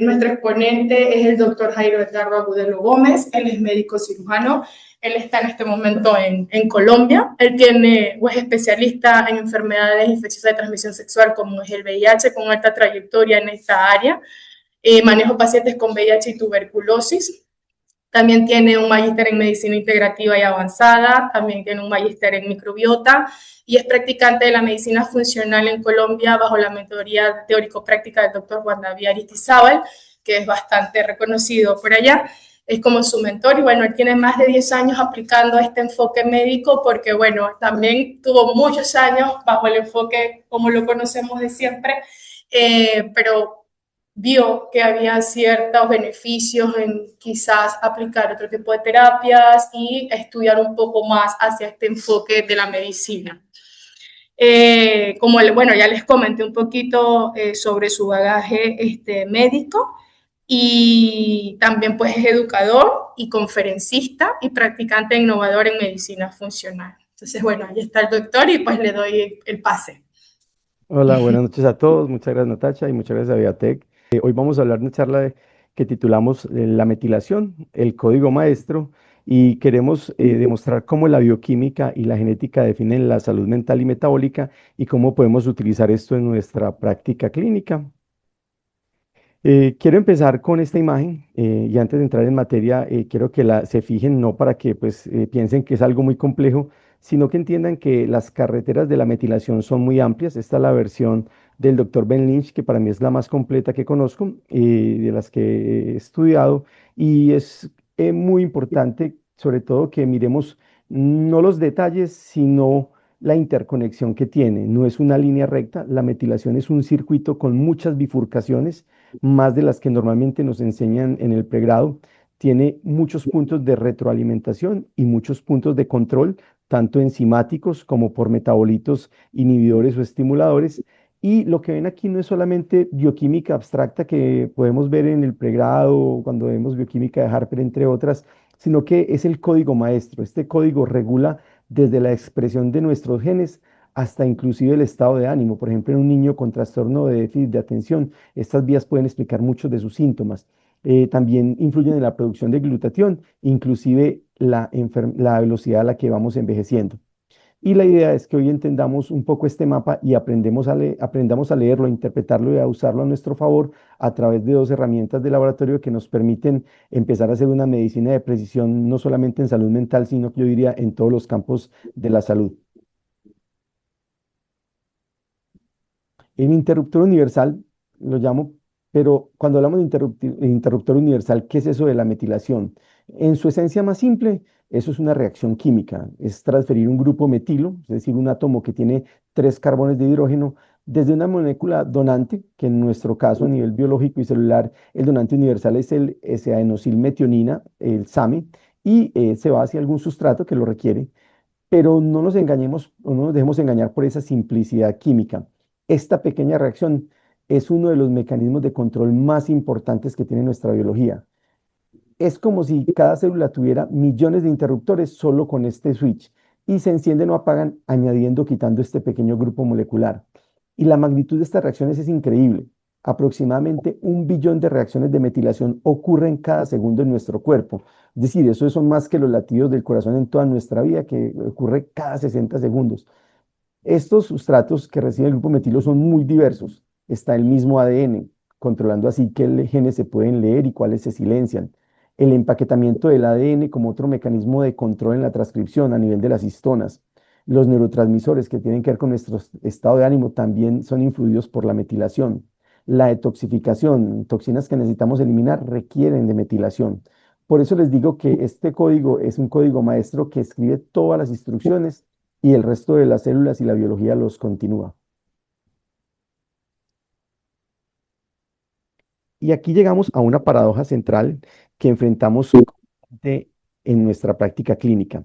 Nuestro exponente es el doctor Jairo Edgardo Agudelo Gómez, él es médico cirujano, él está en este momento en Colombia, él tiene, o es especialista en enfermedades infecciosas de transmisión sexual como es el VIH, con alta trayectoria en esta área, manejo pacientes con VIH y tuberculosis. También tiene un magíster en medicina integrativa y avanzada, también tiene un magíster en microbiota y es practicante de la medicina funcional en Colombia bajo la metodología teórico-práctica del doctor Juan David Aristizábal, que es bastante reconocido por allá. Es como su mentor y bueno, él tiene más de 10 años aplicando este enfoque médico porque bueno, también tuvo muchos años bajo el enfoque como lo conocemos de siempre, pero vio que había ciertos beneficios en quizás aplicar otro tipo de terapias y estudiar un poco más hacia este enfoque de la medicina. Bueno, ya les comenté un poquito sobre su bagaje médico y también pues es educador y conferencista y practicante innovador en medicina funcional. Entonces, bueno, ahí está el doctor y pues le doy el pase. Hola, buenas noches a todos. Muchas gracias, Natacha, y muchas gracias a Viatec. Hoy vamos a hablar de una charla que titulamos La metilación, el código maestro, y queremos demostrar cómo la bioquímica y la genética definen la salud mental y metabólica y cómo podemos utilizar esto en nuestra práctica clínica. Quiero empezar con esta imagen y antes de entrar en materia, quiero que se fijen no para que pues, piensen que es algo muy complejo, sino que entiendan que las carreteras de la metilación son muy amplias. Esta es la versión del doctor Ben Lynch, que para mí es la más completa que conozco, de las que he estudiado, y es muy importante, sobre todo, que miremos no los detalles, sino la interconexión que tiene. No es una línea recta, la metilación es un circuito con muchas bifurcaciones más de las que normalmente nos enseñan en el pregrado. Tiene muchos puntos de retroalimentación y muchos puntos de control, tanto enzimáticos como por metabolitos inhibidores o estimuladores. Y lo que ven aquí no es solamente bioquímica abstracta que podemos ver en el pregrado, cuando vemos bioquímica de Harper, entre otras, sino que es el código maestro. Este código regula desde la expresión de nuestros genes hasta inclusive el estado de ánimo. Por ejemplo, en un niño con trastorno de déficit de atención, estas vías pueden explicar muchos de sus síntomas. También influyen en la producción de glutatión, inclusive la velocidad a la que vamos envejeciendo. Y la idea es que hoy entendamos un poco este mapa y aprendamos a leerlo, a interpretarlo y a usarlo a nuestro favor a través de dos herramientas de laboratorio que nos permiten empezar a hacer una medicina de precisión, no solamente en salud mental, sino que yo diría en todos los campos de la salud. El interruptor universal lo llamo, pero cuando hablamos de interruptor universal, ¿qué es eso de la metilación? En su esencia más simple, eso es una reacción química, es transferir un grupo metilo, es decir, un átomo que tiene tres carbones de hidrógeno, desde una molécula donante, que en nuestro caso a nivel biológico y celular, el donante universal es el S-adenosilmetionina, el SAMe, y se va hacia algún sustrato que lo requiere, pero no nos engañemos o no nos dejemos engañar por esa simplicidad química. Esta pequeña reacción es uno de los mecanismos de control más importantes que tiene nuestra biología. Es como si cada célula tuviera millones de interruptores solo con este switch y se encienden o apagan añadiendo o quitando este pequeño grupo molecular. Y la magnitud de estas reacciones es increíble. Aproximadamente 1 billón de reacciones de metilación ocurren cada segundo en nuestro cuerpo. Es decir, eso son más que los latidos del corazón en toda nuestra vida, que ocurre cada 60 segundos. Estos sustratos que recibe el grupo metilo son muy diversos. Está el mismo ADN, controlando así qué genes se pueden leer y cuáles se silencian. El empaquetamiento del ADN como otro mecanismo de control en la transcripción a nivel de las histonas. Los neurotransmisores que tienen que ver con nuestro estado de ánimo también son influidos por la metilación. La detoxificación, toxinas que necesitamos eliminar, requieren de metilación. Por eso les digo que este código es un código maestro que escribe todas las instrucciones y el resto de las células y la biología los continúa. Y aquí llegamos a una paradoja central que enfrentamos en nuestra práctica clínica.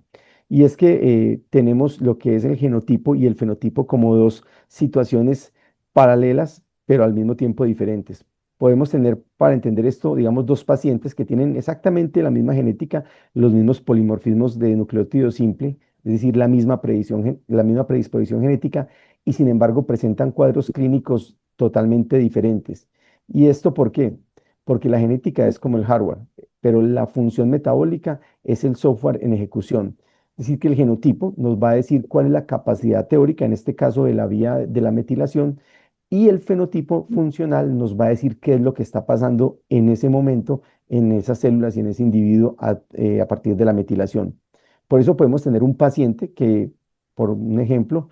Y es que tenemos lo que es el genotipo y el fenotipo como dos situaciones paralelas, pero al mismo tiempo diferentes. Podemos tener, para entender esto, digamos, dos pacientes que tienen exactamente la misma genética, los mismos polimorfismos de nucleótido simple, es decir, la misma predisposición genética, y sin embargo presentan cuadros clínicos totalmente diferentes. ¿Y esto por qué? Porque la genética es como el hardware, pero la función metabólica es el software en ejecución. Es decir, que el genotipo nos va a decir cuál es la capacidad teórica, en este caso de la vía de la metilación, y el fenotipo funcional nos va a decir qué es lo que está pasando en ese momento en esas células y en ese individuo a partir de la metilación. Por eso podemos tener un paciente que, por un ejemplo,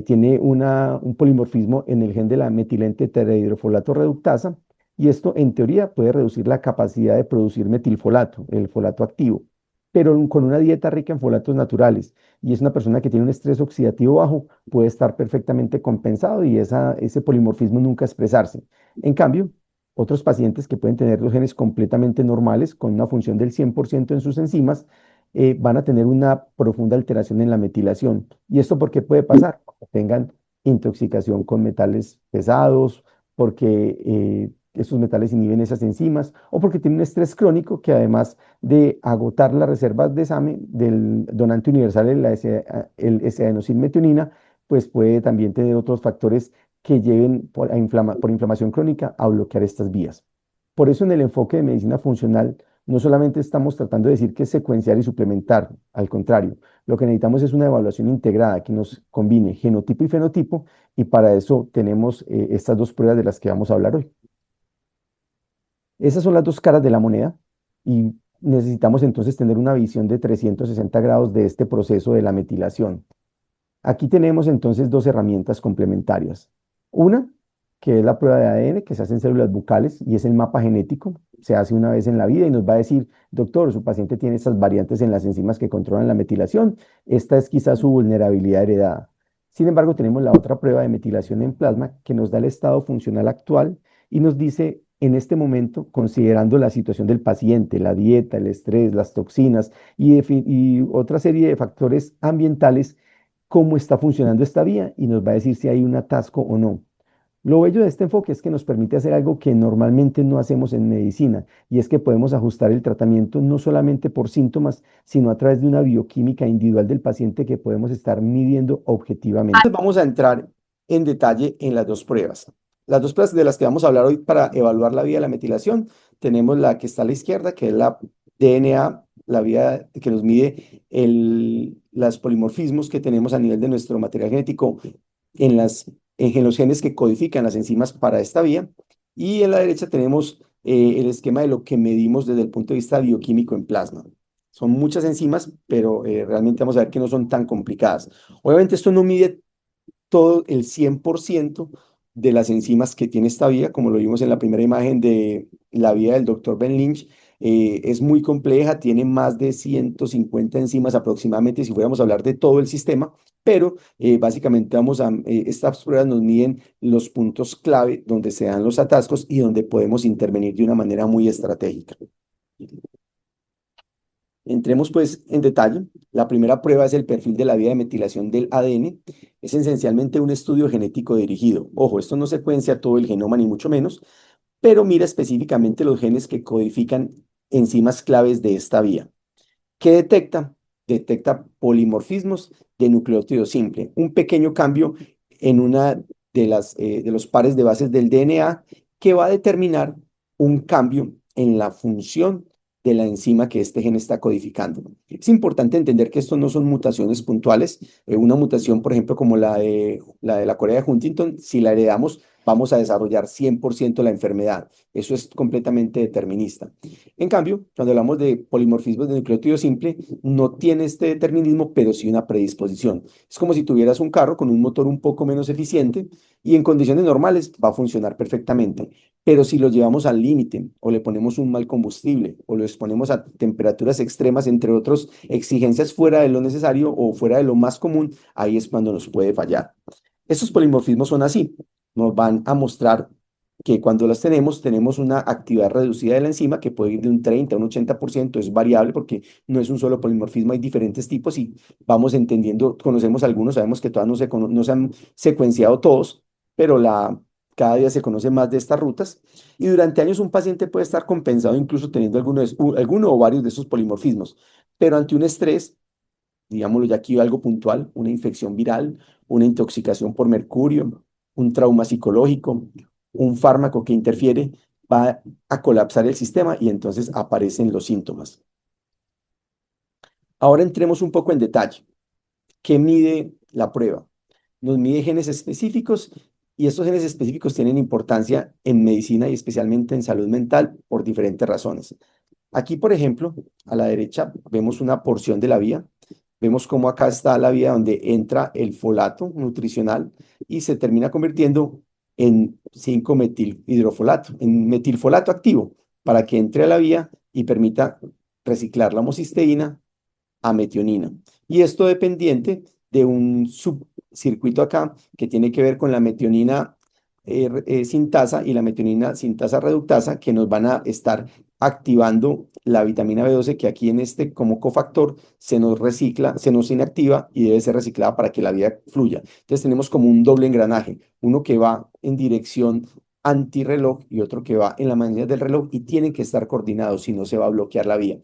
tiene un polimorfismo en el gen de la metilente tetrahidrofolato reductasa, y esto en teoría puede reducir la capacidad de producir metilfolato, el folato activo, pero con una dieta rica en folatos naturales. Y es una persona que tiene un estrés oxidativo bajo, puede estar perfectamente compensado y ese polimorfismo nunca expresarse. En cambio, otros pacientes que pueden tener los genes completamente normales, con una función del 100% en sus enzimas, van a tener una profunda alteración en la metilación. ¿Y esto por qué puede pasar? Porque tengan intoxicación con metales pesados, porque esos metales inhiben esas enzimas, o porque tienen un estrés crónico que, además de agotar las reservas de SAMe del donante universal, el S-adenosilmetionina, pues puede también tener otros factores que lleven por inflamación crónica a bloquear estas vías. Por eso, en el enfoque de medicina funcional no solamente estamos tratando de decir que es secuenciar y suplementar, al contrario, lo que necesitamos es una evaluación integrada que nos combine genotipo y fenotipo, y para eso tenemos estas dos pruebas de las que vamos a hablar hoy. Esas son las dos caras de la moneda, y necesitamos entonces tener una visión de 360 grados de este proceso de la metilación. Aquí tenemos entonces dos herramientas complementarias. Una, que es la prueba de ADN que se hace en células bucales y es el mapa genético. Se hace una vez en la vida y nos va a decir, doctor, su paciente tiene estas variantes en las enzimas que controlan la metilación. Esta es quizás su vulnerabilidad heredada. Sin embargo, tenemos la otra prueba de metilación en plasma que nos da el estado funcional actual y nos dice, en este momento, considerando la situación del paciente, la dieta, el estrés, las toxinas y otra serie de factores ambientales, cómo está funcionando esta vía, y nos va a decir si hay un atasco o no. Lo bello de este enfoque es que nos permite hacer algo que normalmente no hacemos en medicina, y es que podemos ajustar el tratamiento no solamente por síntomas, sino a través de una bioquímica individual del paciente que podemos estar midiendo objetivamente. Entonces vamos a entrar en detalle en las dos pruebas. Las dos pruebas de las que vamos a hablar hoy para evaluar la vía de la metilación, tenemos la que está a la izquierda, que es la DNA, la vía que nos mide los polimorfismos que tenemos a nivel de nuestro material genético en los genes que codifican las enzimas para esta vía. Y en la derecha tenemos el esquema de lo que medimos desde el punto de vista bioquímico en plasma. Son muchas enzimas, pero realmente vamos a ver que no son tan complicadas. Obviamente esto no mide todo el 100% de las enzimas que tiene esta vía, como lo vimos en la primera imagen de la vía del doctor Ben Lynch. Es muy compleja, tiene más de 150 enzimas aproximadamente si fuéramos a hablar de todo el sistema, pero básicamente estas pruebas nos miden los puntos clave donde se dan los atascos y donde podemos intervenir de una manera muy estratégica. Entremos pues en detalle. La primera prueba es el perfil de la vía de metilación del ADN. Es esencialmente un estudio genético dirigido. Ojo, esto no secuencia todo el genoma ni mucho menos, pero mira específicamente los genes que codifican enzimas claves de esta vía. ¿Qué detecta? Detecta polimorfismos de nucleótido simple, un pequeño cambio en una de los pares de bases del DNA que va a determinar un cambio en la función de la enzima que este gen está codificando. Es importante entender que esto no son mutaciones puntuales. Una mutación, por ejemplo, como la Corea de Huntington, si la heredamos, vamos a desarrollar 100% la enfermedad. Eso es completamente determinista. En cambio, cuando hablamos de polimorfismos de nucleótido simple, no tiene este determinismo, pero sí una predisposición. Es como si tuvieras un carro con un motor un poco menos eficiente y en condiciones normales va a funcionar perfectamente. Pero si lo llevamos al límite o le ponemos un mal combustible o lo exponemos a temperaturas extremas, entre otras exigencias fuera de lo necesario o fuera de lo más común, ahí es cuando nos puede fallar. Estos polimorfismos son así, nos van a mostrar que cuando las tenemos una actividad reducida de la enzima que puede ir de un 30 a un 80%, es variable porque no es un solo polimorfismo, hay diferentes tipos y vamos entendiendo, conocemos algunos, sabemos que todavía no se han secuenciado todos, pero cada día se conoce más de estas rutas, y durante años un paciente puede estar compensado incluso teniendo alguno o varios de esos polimorfismos, pero ante un estrés, digámoslo ya aquí algo puntual, una infección viral, una intoxicación por mercurio, un trauma psicológico, un fármaco que interfiere, va a colapsar el sistema y entonces aparecen los síntomas. Ahora entremos un poco en detalle. ¿Qué mide la prueba? Nos mide genes específicos y estos genes específicos tienen importancia en medicina y especialmente en salud mental por diferentes razones. Aquí, por ejemplo, a la derecha vemos una porción de la vía. Vemos cómo acá está la vía donde entra el folato nutricional y se termina convirtiendo en 5-metilhidrofolato, en metilfolato activo, para que entre a la vía y permita reciclar la homocisteína a metionina. Y esto dependiente de un subcircuito acá que tiene que ver con la metionina sintasa y la metionina sintasa reductasa que nos van a estar activando la vitamina B12 que aquí en este como cofactor se nos recicla, se nos inactiva y debe ser reciclada para que la vida fluya. Entonces tenemos como un doble engranaje, uno que va en dirección antirreloj y otro que va en la manera del reloj y tienen que estar coordinados, si no se va a bloquear la vía.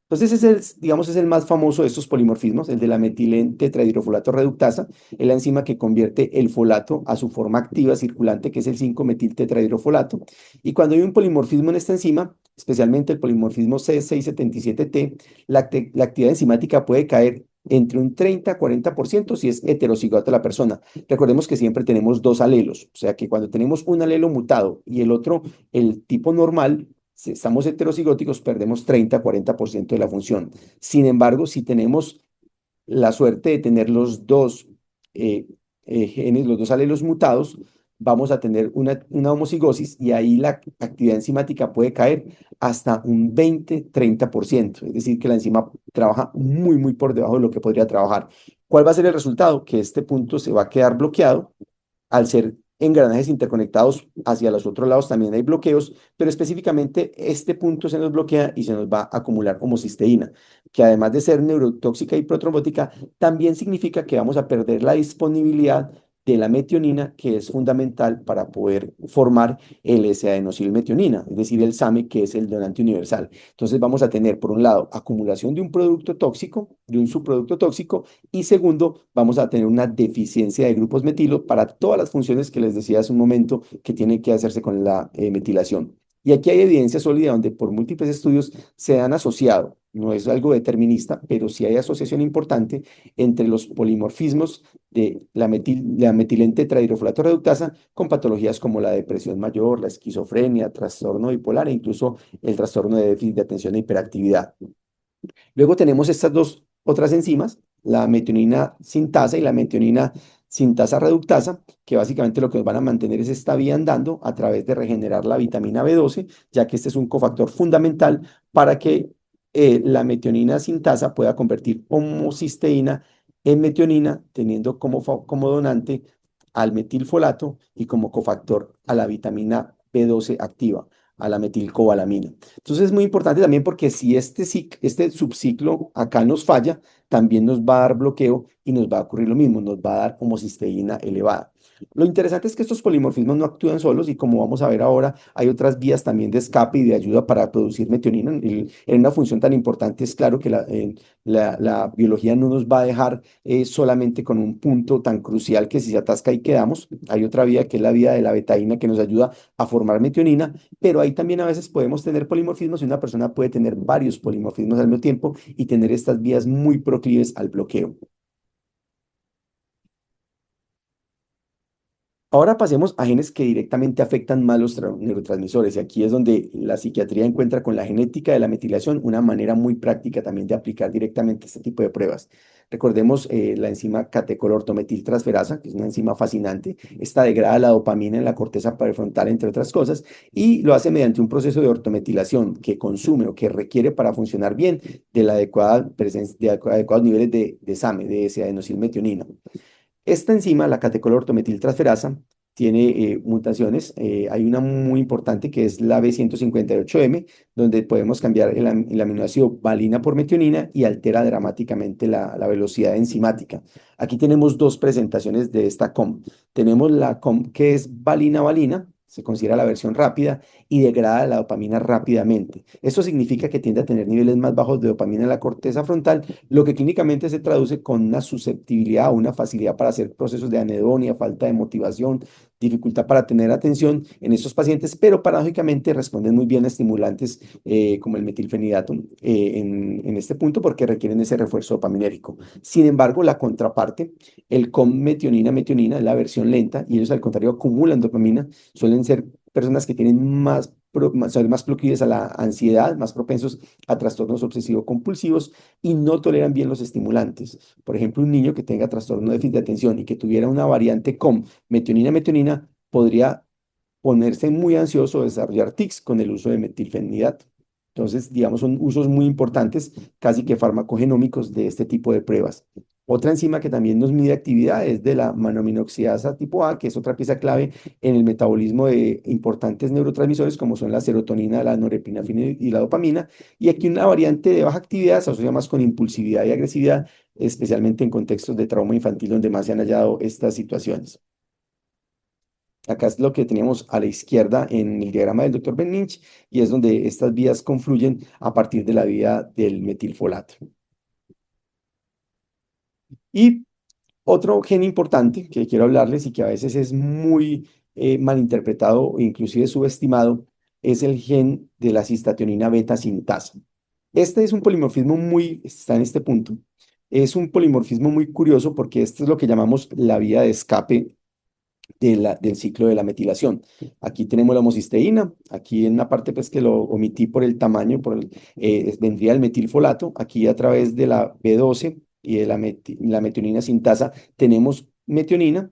Entonces, ese es digamos, es el más famoso de estos polimorfismos, el de la metilente-tetrahidrofolato reductasa, es la enzima que convierte el folato a su forma activa circulante, que es el 5-metiltetrahidrofolato. Y cuando hay un polimorfismo en esta enzima, especialmente el polimorfismo C677T, la actividad enzimática puede caer entre un 30 a 40% si es heterocigota la persona. Recordemos que siempre tenemos dos alelos, o sea que cuando tenemos un alelo mutado y el otro, el tipo normal, si estamos heterocigóticos, perdemos 30-40% de la función. Sin embargo, si tenemos la suerte de tener los dos genes, los dos alelos mutados, vamos a tener una homocigosis y ahí la actividad enzimática puede caer hasta un 20-30%. Es decir, que la enzima trabaja muy, muy por debajo de lo que podría trabajar. ¿Cuál va a ser el resultado? Que este punto se va a quedar bloqueado al ser engranajes interconectados hacia los otros lados también hay bloqueos, pero específicamente este punto se nos bloquea y se nos va a acumular homocisteína, que además de ser neurotóxica y protrombótica, también significa que vamos a perder la disponibilidad de la metionina, que es fundamental para poder formar el S-adenosilmetionina, es decir, el SAMe, que es el donante universal. Entonces vamos a tener, por un lado, acumulación de un producto tóxico, de un subproducto tóxico, y segundo, vamos a tener una deficiencia de grupos metilo para todas las funciones que les decía hace un momento que tienen que hacerse con la metilación. Y aquí hay evidencia sólida donde por múltiples estudios se han asociado, no es algo determinista, pero sí hay asociación importante entre los polimorfismos de la metilente tetrahidrofolato reductasa con patologías como la depresión mayor, la esquizofrenia, trastorno bipolar e incluso el trastorno de déficit de atención e hiperactividad. Luego tenemos estas dos otras enzimas, la metionina sintasa y la metionina sintasa reductasa, que básicamente lo que nos van a mantener es esta vía andando a través de regenerar la vitamina B12, ya que este es un cofactor fundamental para que la metionina sintasa pueda convertir homocisteína en metionina, teniendo como donante al metilfolato y como cofactor a la vitamina B12 activa, a la metilcobalamina. Entonces es muy importante también porque si este subciclo acá nos falla, también nos va a dar bloqueo y nos va a ocurrir lo mismo, nos va a dar homocisteína elevada. Lo interesante es que estos polimorfismos no actúan solos y como vamos a ver ahora, hay otras vías también de escape y de ayuda para producir metionina. En una función tan importante es claro que la biología no nos va a dejar solamente con un punto tan crucial que si se atasca ahí quedamos. Hay otra vía que es la vía de la betaína que nos ayuda a formar metionina, pero ahí también a veces podemos tener polimorfismos y una persona puede tener varios polimorfismos al mismo tiempo y tener estas vías muy proclives al bloqueo. Ahora pasemos a genes que directamente afectan más los neurotransmisores y aquí es donde la psiquiatría encuentra con la genética de la metilación una manera muy práctica también de aplicar directamente este tipo de pruebas. Recordemos la enzima catecolortometiltransferasa, que es una enzima fascinante. Esta degrada la dopamina en la corteza prefrontal, entre otras cosas, y lo hace mediante un proceso de ortometilación que consume o que requiere para funcionar bien de la adecuada presencia, de adecuados niveles de SAMe, de S-adenosilmetionina. Esta enzima, la catecolortometiltransferasa, tiene mutaciones. Hay una muy importante que es la B158M, donde podemos cambiar el aminoácido valina por metionina y altera dramáticamente la velocidad enzimática. Aquí tenemos dos presentaciones de esta COM. Tenemos la COM que es valina-valina, se considera la versión rápida y degrada la dopamina rápidamente. Esto significa que tiende a tener niveles más bajos de dopamina en la corteza frontal, lo que clínicamente se traduce con una susceptibilidad o una facilidad para hacer procesos de anedonia, falta de motivación, dificultad para tener atención en estos pacientes, pero paradójicamente responden muy bien a estimulantes como el metilfenidato en este punto porque requieren ese refuerzo dopaminérgico. Sin embargo, la contraparte, el con metionina, es la versión lenta y ellos al contrario acumulan dopamina, suelen ser personas que tienen son más proclives a la ansiedad, más propensos a trastornos obsesivo-compulsivos y no toleran bien los estimulantes. Por ejemplo, un niño que tenga trastorno de déficit de atención y que tuviera una variante con metionina podría ponerse muy ansioso o desarrollar tics con el uso de metilfenidato. Entonces, digamos, son usos muy importantes, casi que farmacogenómicos de este tipo de pruebas. Otra enzima que también nos mide actividad es de la monoaminoxidasa tipo A, que es otra pieza clave en el metabolismo de importantes neurotransmisores como son la serotonina, la norepinefrina y la dopamina. Y aquí una variante de baja actividad se asocia más con impulsividad y agresividad, especialmente en contextos de trauma infantil donde más se han hallado estas situaciones. Acá es lo que teníamos a la izquierda en el diagrama del doctor Ben Lynch y es donde estas vías confluyen a partir de la vía del metilfolato. Y otro gen importante que quiero hablarles y que a veces es muy malinterpretado o inclusive subestimado es el gen de la cistationina beta sintasa. Este es un polimorfismo está en este punto, es un polimorfismo muy curioso porque este es lo que llamamos la vía de escape del ciclo de la metilación. Aquí tenemos la homocisteína, aquí en una parte pues que lo omití por el tamaño, vendría el metilfolato, aquí a través de la B12 y de la metionina sintasa tenemos metionina.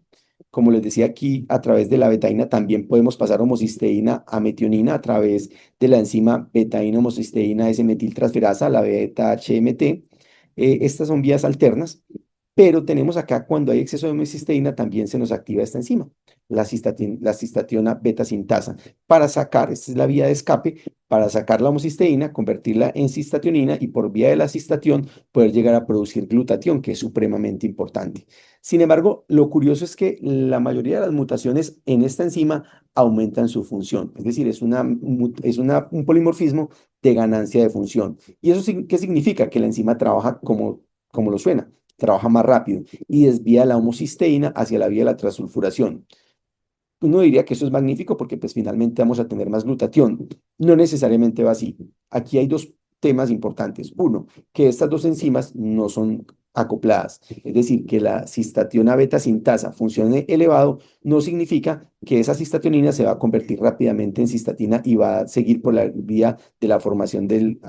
Como les decía aquí, a través de la betaína también podemos pasar homocisteína a metionina a través de la enzima betaína homocisteína S-metiltransferasa, la beta-HMT. Estas son vías alternas. Pero tenemos acá, cuando hay exceso de homocisteína, también se nos activa esta enzima, la cistationa beta sintasa, para sacar, esta es la vía de escape, para sacar la homocisteína, convertirla en cistationina y por vía de la cistatión poder llegar a producir glutatión, que es supremamente importante. Sin embargo, lo curioso es que la mayoría de las mutaciones en esta enzima aumentan su función, es decir, un polimorfismo de ganancia de función. ¿Y eso qué significa? Que la enzima trabaja como lo suena, trabaja más rápido y desvía la homocisteína hacia la vía de la transulfuración. Uno diría que eso es magnífico porque pues finalmente vamos a tener más glutatión. No necesariamente va así. Aquí hay dos temas importantes. Uno, que estas dos enzimas no son acopladas. Es decir, que la cistationa beta sintasa funcione elevado no significa que esa cistationina se va a convertir rápidamente en cistatina y va a seguir por la vía de la formación del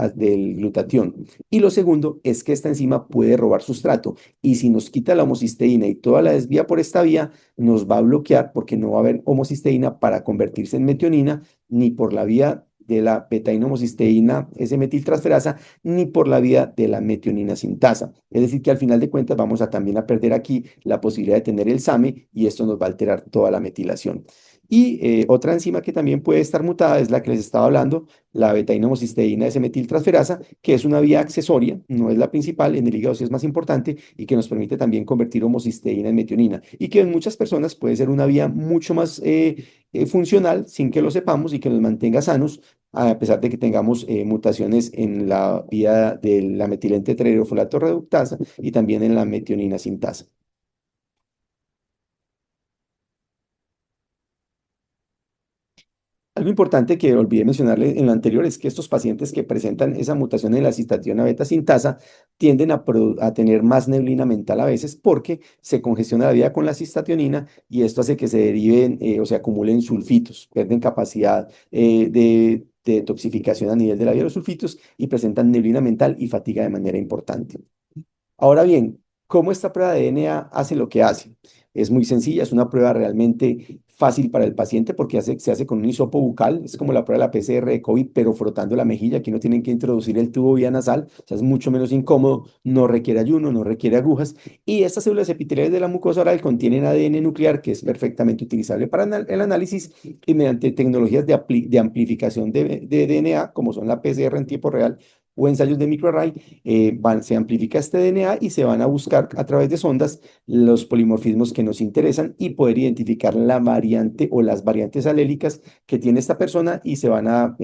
glutatión. Y lo segundo es que esta enzima puede robar sustrato y si nos quita la homocisteína y toda la desvía por esta vía, nos va a bloquear porque no va a haber homocisteína para convertirse en metionina, ni por la vía de la betaína-homocisteína S-metiltransferasa, ni por la vía de la metionina sintasa. Es decir, que al final de cuentas vamos a también a perder aquí la posibilidad de tener el SAMe y esto nos va a alterar toda la metilación. Y otra enzima que también puede estar mutada es la que les estaba hablando, la betaína-homocisteína S-metiltransferasa, que es una vía accesoria, no es la principal, en el hígado sí es más importante y que nos permite también convertir homocisteína en metionina y que en muchas personas puede ser una vía mucho más funcional sin que lo sepamos y que nos mantenga sanos, a pesar de que tengamos mutaciones en la vía de la metilente tetrahidrofolato reductasa y también en la metionina sintasa. Algo importante que olvidé mencionarle en lo anterior es que estos pacientes que presentan esa mutación en la cistationa beta sintasa tienden a tener más neblina mental a veces porque se congestiona la vía con la cistationina y esto hace que se deriven o se acumulen sulfitos, pierden capacidad de detoxificación a nivel de la vía de los sulfitos y presentan neblina mental y fatiga de manera importante. Ahora bien, ¿cómo esta prueba de DNA hace lo que hace? Es muy sencilla, es una prueba realmente fácil para el paciente porque se hace con un hisopo bucal, es como la prueba de la PCR de COVID, pero frotando la mejilla, aquí no tienen que introducir el tubo vía nasal, o sea, es mucho menos incómodo, no requiere ayuno, no requiere agujas, y estas células epiteliales de la mucosa oral contienen ADN nuclear que es perfectamente utilizable para el análisis y mediante tecnologías de amplificación de DNA, como son la PCR en tiempo real, o ensayos de microarray, se amplifica este DNA y se van a buscar a través de sondas los polimorfismos que nos interesan y poder identificar la variante o las variantes alélicas que tiene esta persona y se van a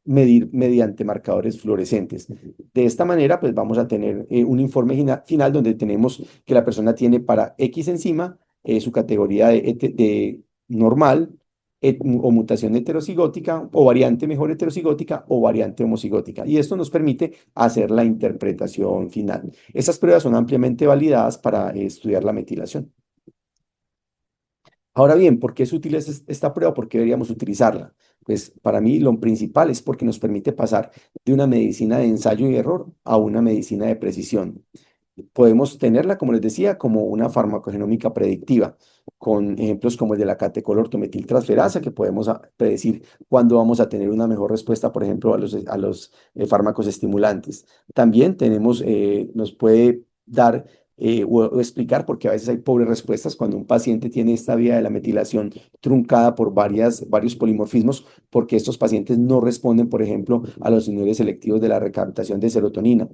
medir mediante marcadores fluorescentes. De esta manera, pues vamos a tener un informe final donde tenemos que la persona tiene para X enzima su categoría de normal, o mutación heterocigótica, o variante mejor heterocigótica, o variante homocigótica. Y esto nos permite hacer la interpretación final. Estas pruebas son ampliamente validadas para estudiar la metilación. Ahora bien, ¿por qué es útil esta prueba? ¿Por qué deberíamos utilizarla? Pues para mí lo principal es porque nos permite pasar de una medicina de ensayo y error a una medicina de precisión. Podemos tenerla, como les decía, como una farmacogenómica predictiva, con ejemplos como el de la catecolor ortometiltransferasa, que podemos predecir cuándo vamos a tener una mejor respuesta, por ejemplo, a los fármacos estimulantes. También nos puede dar o explicar, porque a veces hay pobres respuestas cuando un paciente tiene esta vía de la metilación truncada por varios polimorfismos, porque estos pacientes no responden, por ejemplo, a los inhibidores selectivos de la recaptación de serotonina.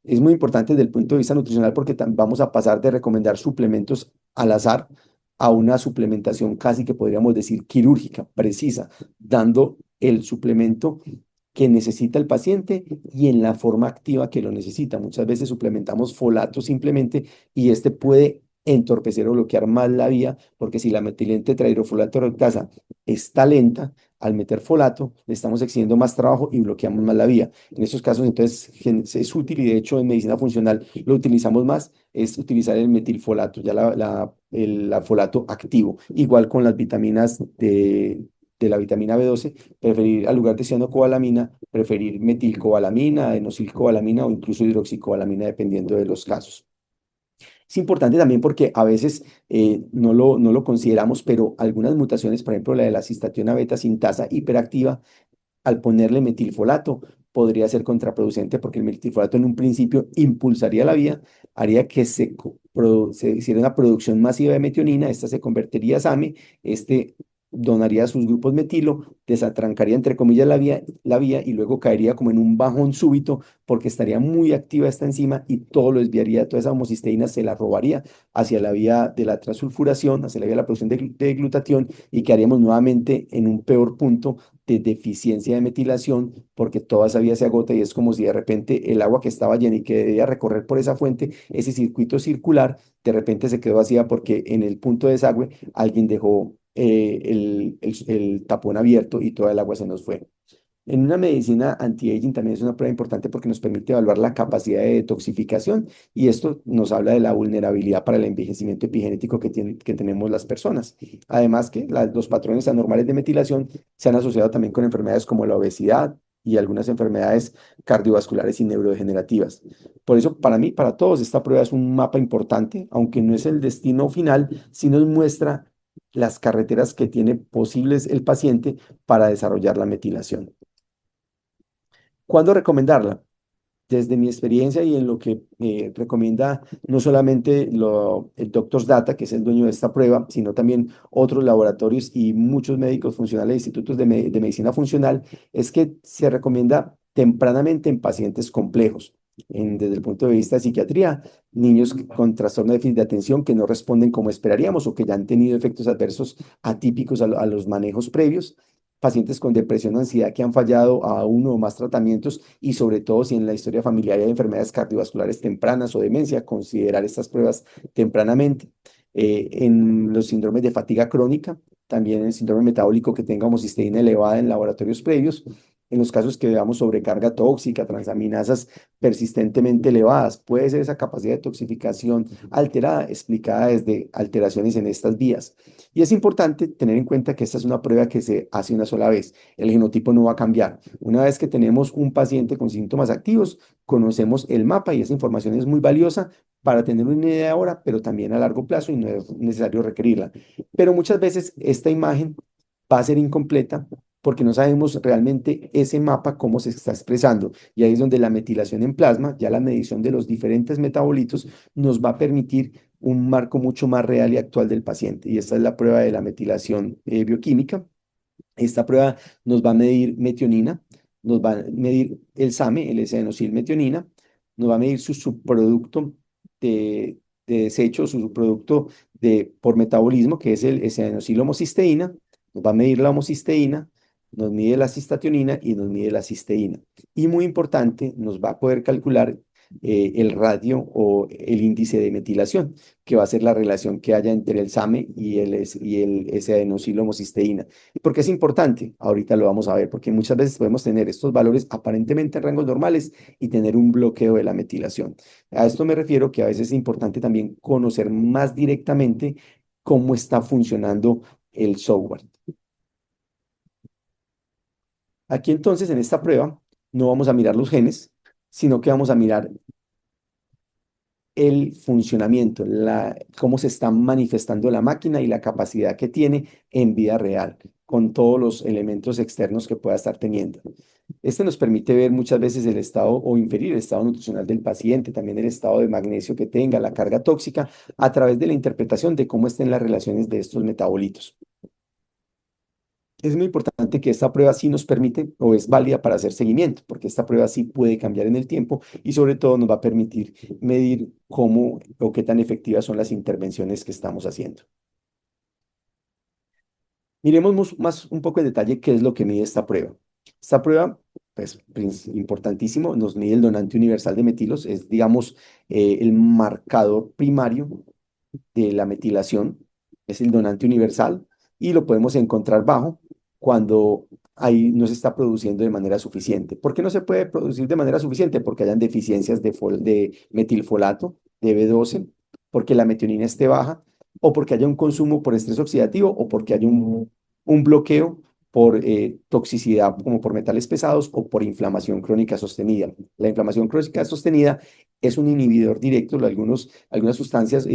Es muy importante desde el punto de vista nutricional porque vamos a pasar de recomendar suplementos al azar a una suplementación casi que podríamos decir quirúrgica, precisa, dando el suplemento que necesita el paciente y en la forma activa que lo necesita. Muchas veces suplementamos folato simplemente y este puede entorpecer o bloquear más la vía, porque si la metilente tetrahidrofolato reductasa está lenta, al meter folato le estamos exigiendo más trabajo y bloqueamos más la vía. En estos casos, entonces, es útil y de hecho en medicina funcional lo utilizamos más, es utilizar el metilfolato, ya el folato activo. Igual con las vitaminas de la vitamina B12, preferir al lugar de cianocobalamina, preferir metilcobalamina, adenosylcobalamina o incluso hidroxicobalamina, dependiendo de los casos. Es importante también porque a veces no lo consideramos, pero algunas mutaciones, por ejemplo la de la cistatina beta sintasa hiperactiva, al ponerle metilfolato podría ser contraproducente porque el metilfolato en un principio impulsaría la vía, haría que se hiciera una producción masiva de metionina, esta se convertiría a SAMe, este donaría sus grupos metilo, desatrancaría entre comillas la vía y luego caería como en un bajón súbito porque estaría muy activa esta enzima y todo lo desviaría, toda esa homocisteína se la robaría hacia la vía de la transulfuración, hacia la vía de la producción de glutatión y quedaríamos nuevamente en un peor punto de deficiencia de metilación porque toda esa vía se agota y es como si de repente el agua que estaba llena y que debía recorrer por esa fuente, ese circuito circular, de repente se quedó vacía porque en el punto de desagüe alguien dejó el tapón abierto y toda el agua se nos fue. En una medicina anti-aging también es una prueba importante porque nos permite evaluar la capacidad de detoxificación y esto nos habla de la vulnerabilidad para el envejecimiento epigenético que tenemos las personas. Además que los patrones anormales de metilación se han asociado también con enfermedades como la obesidad y algunas enfermedades cardiovasculares y neurodegenerativas. Por eso, para mí, para todos, esta prueba es un mapa importante, aunque no es el destino final, sí nos muestra las carreteras que tiene posibles el paciente para desarrollar la metilación. ¿Cuándo recomendarla? Desde mi experiencia y en lo que recomienda no solamente el Doctors Data, que es el dueño de esta prueba, sino también otros laboratorios y muchos médicos funcionales e institutos de medicina funcional, es que se recomienda tempranamente en pacientes complejos. Desde el punto de vista de psiquiatría, niños con trastorno de déficit de atención que no responden como esperaríamos o que ya han tenido efectos adversos atípicos a los manejos previos, pacientes con depresión o ansiedad que han fallado a uno o más tratamientos y sobre todo si en la historia familiar hay enfermedades cardiovasculares tempranas o demencia, considerar estas pruebas tempranamente. En los síndromes de fatiga crónica, también el síndrome metabólico que tenga homocisteína elevada en laboratorios previos, en los casos que veamos sobrecarga tóxica, transaminasas persistentemente elevadas, puede ser esa capacidad de toxificación alterada, explicada desde alteraciones en estas vías. Y es importante tener en cuenta que esta es una prueba que se hace una sola vez. El genotipo no va a cambiar. Una vez que tenemos un paciente con síntomas activos, conocemos el mapa y esa información es muy valiosa para tener una idea ahora, pero también a largo plazo y no es necesario requerirla. Pero muchas veces esta imagen va a ser incompleta porque no sabemos realmente ese mapa cómo se está expresando. Y ahí es donde la metilación en plasma, ya la medición de los diferentes metabolitos, nos va a permitir un marco mucho más real y actual del paciente. Y esta es la prueba de la metilación bioquímica. Esta prueba nos va a medir metionina, nos va a medir el SAMe, el S-adenosylmetionina, nos va a medir su subproducto de desecho, su subproducto por metabolismo, que es el S-adenosylhomocisteína, nos va a medir la homocisteína, nos mide la cistationina y nos mide la cisteína. Y muy importante, nos va a poder calcular el radio o el índice de metilación, que va a ser la relación que haya entre el SAMe y el S-adenosilo-homocisteína. ¿Y por qué es importante? Ahorita lo vamos a ver, porque muchas veces podemos tener estos valores aparentemente en rangos normales y tener un bloqueo de la metilación. A esto me refiero que a veces es importante también conocer más directamente cómo está funcionando el software. Aquí entonces en esta prueba no vamos a mirar los genes, sino que vamos a mirar el funcionamiento, cómo se está manifestando la máquina y la capacidad que tiene en vida real, con todos los elementos externos que pueda estar teniendo. Este nos permite ver muchas veces el estado o inferir el estado nutricional del paciente, también el estado de magnesio que tenga, la carga tóxica, a través de la interpretación de cómo estén las relaciones de estos metabolitos. Es muy importante que esta prueba sí nos permite o es válida para hacer seguimiento, porque esta prueba sí puede cambiar en el tiempo y sobre todo nos va a permitir medir cómo o qué tan efectivas son las intervenciones que estamos haciendo. Miremos más un poco en detalle qué es lo que mide esta prueba. Esta prueba, pues, importantísimo, nos mide el donante universal de metilos, es, digamos, el marcador primario de la metilación, es el donante universal y lo podemos encontrar bajo cuando ahí no se está produciendo de manera suficiente. ¿Por qué no se puede producir de manera suficiente? Porque hayan deficiencias de metilfolato, de B12, porque la metionina esté baja, o porque haya un consumo por estrés oxidativo, o porque haya un bloqueo por toxicidad como por metales pesados o por inflamación crónica sostenida. La inflamación crónica sostenida es un inhibidor directo de algunas sustancias,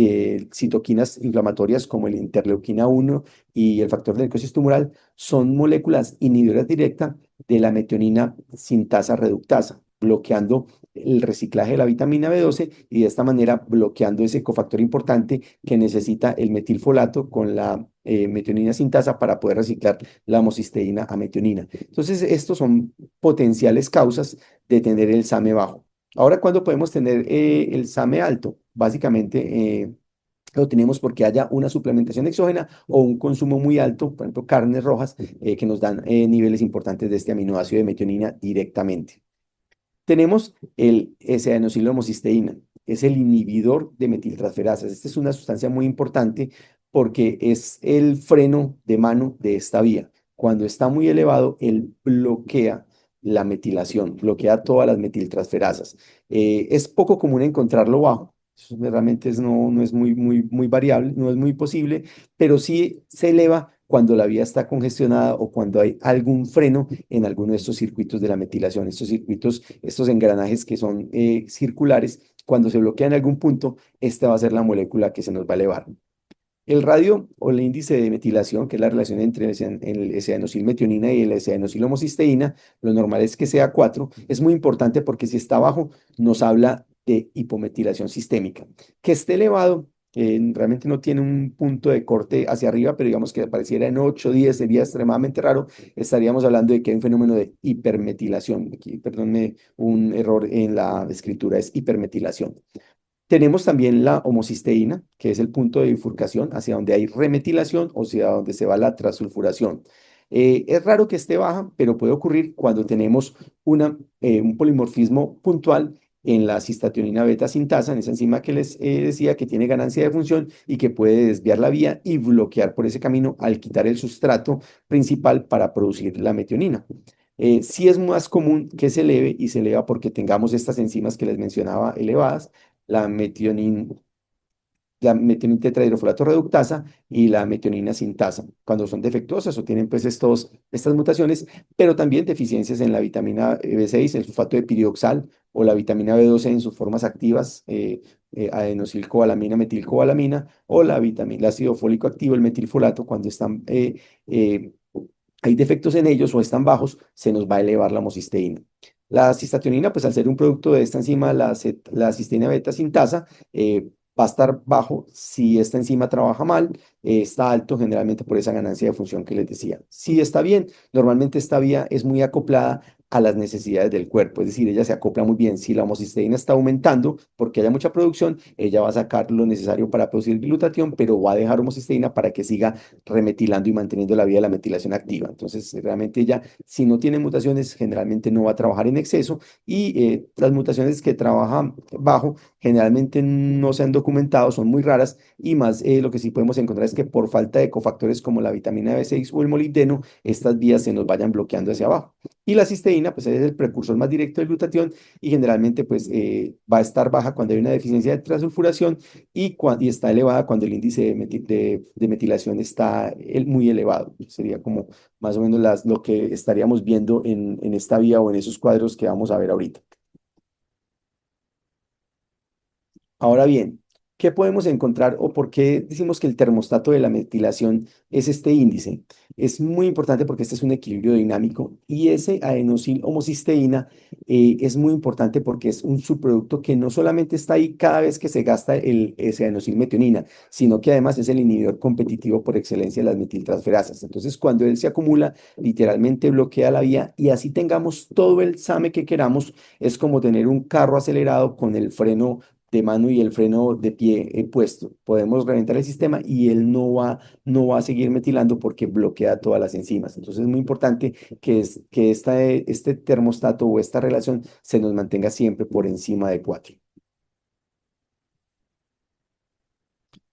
citoquinas inflamatorias como el interleuquina 1 y el factor de necrosis tumoral, son moléculas inhibidoras directas de la metionina sintasa reductasa, bloqueando el reciclaje de la vitamina B12 y de esta manera bloqueando ese cofactor importante que necesita el metilfolato con la metionina sintasa para poder reciclar la homocisteína a metionina. Entonces, estos son potenciales causas de tener el SAMe bajo. Ahora, ¿cuándo podemos tener el SAMe alto? Básicamente, lo tenemos porque haya una suplementación exógena o un consumo muy alto, por ejemplo, carnes rojas, que nos dan niveles importantes de este aminoácido de metionina directamente. Tenemos el S-adenosilo-homocisteína, es el inhibidor de metiltransferasas. Esta es una sustancia muy importante porque es el freno de mano de esta vía. Cuando está muy elevado, él bloquea la metilación, bloquea todas las metiltransferasas. Es poco común encontrarlo bajo. Eso realmente no es muy variable, no es muy posible, pero sí se eleva cuando la vía está congestionada o cuando hay algún freno en alguno de estos circuitos de la metilación. Estos circuitos, estos engranajes que son circulares, cuando se bloquean en algún punto, esta va a ser la molécula que se nos va a elevar. El radio o el índice de metilación, que es la relación entre el S-adenosylmetionina y el S-adenosylhomocisteína, lo normal es que sea 4. Es muy importante porque si está bajo, nos habla de hipometilación sistémica. Que esté elevado, realmente no tiene un punto de corte hacia arriba, pero digamos que apareciera en 8, 10, sería extremadamente raro. Estaríamos hablando de que hay un fenómeno de hipermetilación. Aquí, perdónme, un error en la escritura, es hipermetilación. Tenemos también la homocisteína, que es el punto de bifurcación hacia donde hay remetilación o hacia donde se va la transulfuración. Es raro que esté baja, pero puede ocurrir cuando tenemos un polimorfismo puntual en la cistationina beta sintasa, en esa enzima que les decía que tiene ganancia de función y que puede desviar la vía y bloquear por ese camino al quitar el sustrato principal para producir la metionina. Sí es más común que se eleve y se eleva porque tengamos estas enzimas que les mencionaba elevadas, la metionina tetrahidrofolato reductasa y la metionina sintasa, cuando son defectuosas o tienen pues estas mutaciones, pero también deficiencias en la vitamina B6, el sulfato de pirioxal o la vitamina B12 en sus formas activas, adenosilcobalamina, metilcobalamina o el ácido fólico activo, el metilfolato, cuando hay defectos en ellos o están bajos, se nos va a elevar la homocisteína. La cistationina, pues al ser un producto de esta enzima, la cisteína beta sintasa, va a estar bajo si esta enzima trabaja mal, está alto generalmente por esa ganancia de función que les decía. Si está bien, normalmente esta vía es muy acoplada a las necesidades del cuerpo. Es decir, ella se acopla muy bien. Si la homocisteína está aumentando porque haya mucha producción, ella va a sacar lo necesario para producir glutatión, pero va a dejar homocisteína para que siga remetilando y manteniendo la vía de la metilación activa. Entonces, realmente ella, si no tiene mutaciones, generalmente no va a trabajar en exceso y las mutaciones que trabajan bajo generalmente no se han documentado, son muy raras y más lo que sí podemos encontrar es que por falta de cofactores como la vitamina B6 o el molibdeno, estas vías se nos vayan bloqueando hacia abajo. Y la cisteína, pues es el precursor más directo del glutatión y generalmente pues va a estar baja cuando hay una deficiencia de transulfuración y está elevada cuando el índice de metilación está muy elevado. Sería como más o menos lo que estaríamos viendo en esta vía o en esos cuadros que vamos a ver ahorita. Ahora bien, ¿qué podemos encontrar o por qué decimos que el termostato de la metilación es este índice? Es muy importante porque este es un equilibrio dinámico y ese adenosil homocisteína es muy importante porque es un subproducto que no solamente está ahí cada vez que se gasta ese adenosil metionina, sino que además es el inhibidor competitivo por excelencia de las metiltransferasas. Entonces, cuando él se acumula, literalmente bloquea la vía y así tengamos todo el SAMe que queramos, es como tener un carro acelerado con el freno de mano y el freno de pie puesto. Podemos reventar el sistema y él no va a seguir metilando porque bloquea todas las enzimas. Entonces es muy importante que este termostato o esta relación se nos mantenga siempre por encima de 4.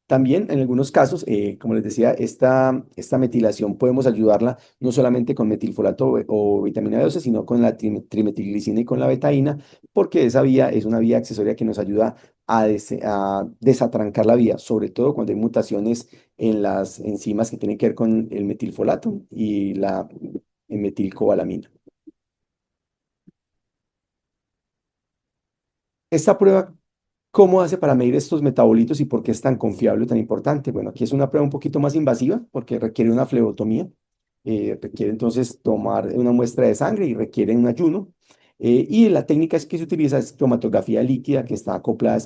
También en algunos casos, como les decía, esta metilación podemos ayudarla no solamente con metilfolato o vitamina B12, sino con la trimetilglicina y con la betaína, porque esa vía es una vía accesoria que nos ayuda a desatrancar la vía, sobre todo cuando hay mutaciones en las enzimas que tienen que ver con el metilfolato y la metilcobalamina. Esta prueba, ¿cómo hace para medir estos metabolitos y por qué es tan confiable y tan importante? Bueno, aquí es una prueba un poquito más invasiva porque requiere una flebotomía. Requiere entonces tomar una muestra de sangre y requiere un ayuno. Y la técnica es que se utiliza es cromatografía líquida que está acoplada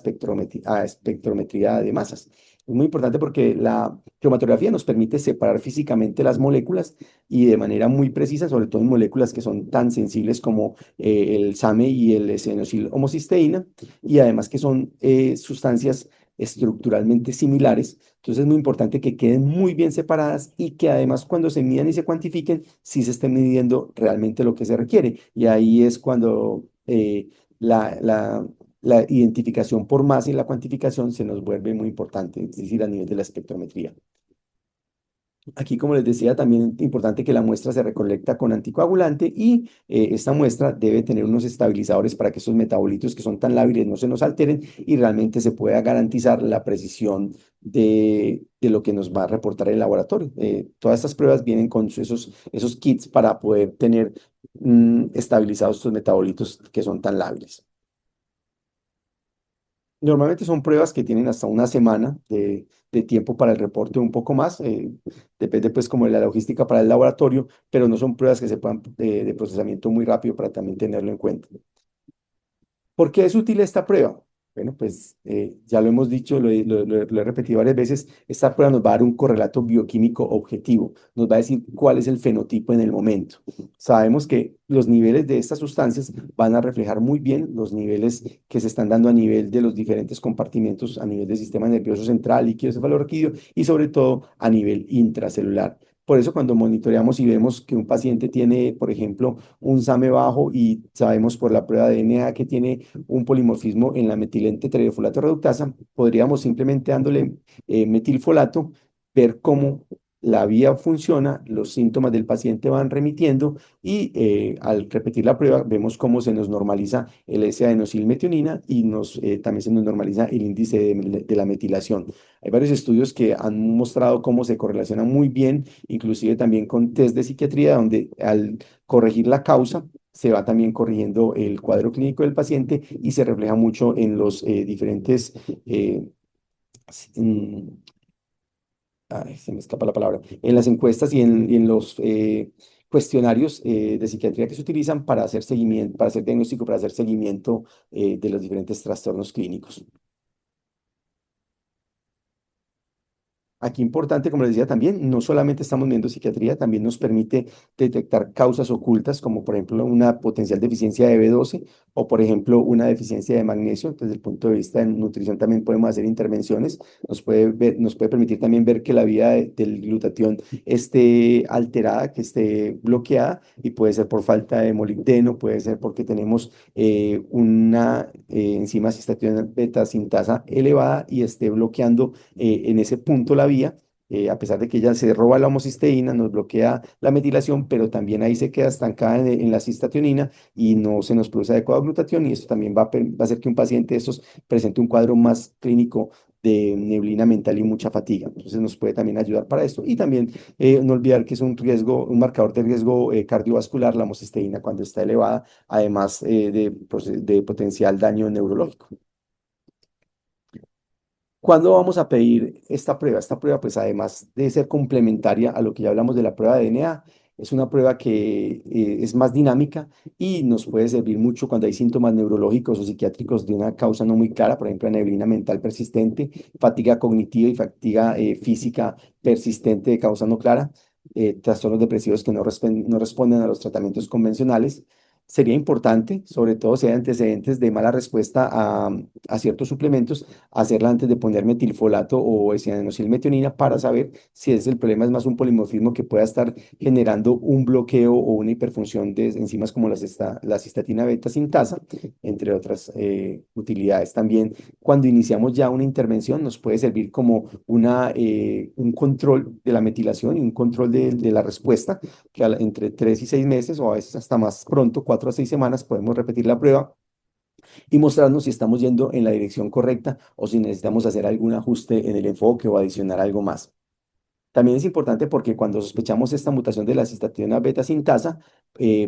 a espectrometría de masas. Es muy importante porque la cromatografía nos permite separar físicamente las moléculas y de manera muy precisa, sobre todo en moléculas que son tan sensibles como el SAMe y el S-enosil homocisteína y además que son sustancias estructuralmente similares. Entonces es muy importante que queden muy bien separadas y que además cuando se midan y se cuantifiquen, sí se esté midiendo realmente lo que se requiere. Y ahí es cuando la, la, la identificación por masa y la cuantificación se nos vuelve muy importante, es decir, a nivel de la espectrometría. Aquí, como les decía, también es importante que la muestra se recolecta con anticoagulante y esta muestra debe tener unos estabilizadores para que estos metabolitos que son tan lábiles no se nos alteren y realmente se pueda garantizar la precisión de lo que nos va a reportar el laboratorio. Todas estas pruebas vienen con esos kits para poder tener estabilizados estos metabolitos que son tan lábiles. Normalmente son pruebas que tienen hasta una semana de tiempo para el reporte, un poco más, depende pues como de la logística para el laboratorio, pero no son pruebas que se puedan de procesamiento muy rápido para también tenerlo en cuenta. ¿Por qué es útil esta prueba? Bueno, pues ya lo hemos dicho, lo he repetido varias veces, esta prueba nos va a dar un correlato bioquímico objetivo, nos va a decir cuál es el fenotipo en el momento. Sabemos que los niveles de estas sustancias van a reflejar muy bien los niveles que se están dando a nivel de los diferentes compartimentos, a nivel del sistema nervioso central, líquido cefalorraquídeo y sobre todo a nivel intracelular. Por eso cuando monitoreamos y vemos que un paciente tiene, por ejemplo, un SAMe bajo y sabemos por la prueba de DNA que tiene un polimorfismo en la metilente tetrafolato reductasa, podríamos simplemente dándole metilfolato ver cómo la vía funciona, los síntomas del paciente van remitiendo y al repetir la prueba vemos cómo se nos normaliza el S-adenosilmetionina y también se nos normaliza el índice de la metilación. Hay varios estudios que han mostrado cómo se correlaciona muy bien, inclusive también con test de psiquiatría, donde al corregir la causa, se va también corrigiendo el cuadro clínico del paciente y se refleja mucho en los diferentes, eh, mm, ay, se me escapa la palabra, en las encuestas y en los cuestionarios de psiquiatría que se utilizan para hacer seguimiento, para hacer diagnóstico, para hacer seguimiento de los diferentes trastornos clínicos. Aquí importante, como les decía también, no solamente estamos viendo psiquiatría, también nos permite detectar causas ocultas, como por ejemplo una potencial deficiencia de B12 o por ejemplo una deficiencia de magnesio. Desde el punto de vista de nutrición también podemos hacer intervenciones. Nos puede permitir también ver que la vía del glutatión esté alterada, que esté bloqueada, y puede ser por falta de molibdeno, puede ser porque tenemos una enzima cistatina beta sintasa elevada y esté bloqueando en ese punto la vía. A pesar de que ella se roba la homocisteína, nos bloquea la metilación, pero también ahí se queda estancada en la cistationina y no se nos produce adecuado glutatión, y esto también va a hacer que un paciente de estos presente un cuadro más clínico de neblina mental y mucha fatiga. Entonces nos puede también ayudar para esto. Y también no olvidar que es un riesgo, un marcador de riesgo cardiovascular, la homocisteína cuando está elevada, además de potencial daño neurológico. ¿Cuándo vamos a pedir esta prueba? Esta prueba, pues además de ser complementaria a lo que ya hablamos de la prueba de DNA, es una prueba que es más dinámica y nos puede servir mucho cuando hay síntomas neurológicos o psiquiátricos de una causa no muy clara, por ejemplo, neblina mental persistente, fatiga cognitiva y fatiga física persistente de causa no clara, trastornos depresivos que no responden a los tratamientos convencionales. Sería importante, sobre todo si hay antecedentes de mala respuesta a ciertos suplementos, hacerla antes de poner metilfolato o S-adenosylmetionina para saber si el problema es más un polimorfismo que pueda estar generando un bloqueo o una hiperfunción de enzimas como la cistatina beta sintasa, entre otras utilidades. También cuando iniciamos ya una intervención nos puede servir como un control de la metilación y un control de la respuesta, que entre 3 y 6 meses o a veces hasta más pronto, 4 a 6 semanas, podemos repetir la prueba y mostrarnos si estamos yendo en la dirección correcta o si necesitamos hacer algún ajuste en el enfoque o adicionar algo más. También es importante porque cuando sospechamos esta mutación de la cistatina beta sintasa,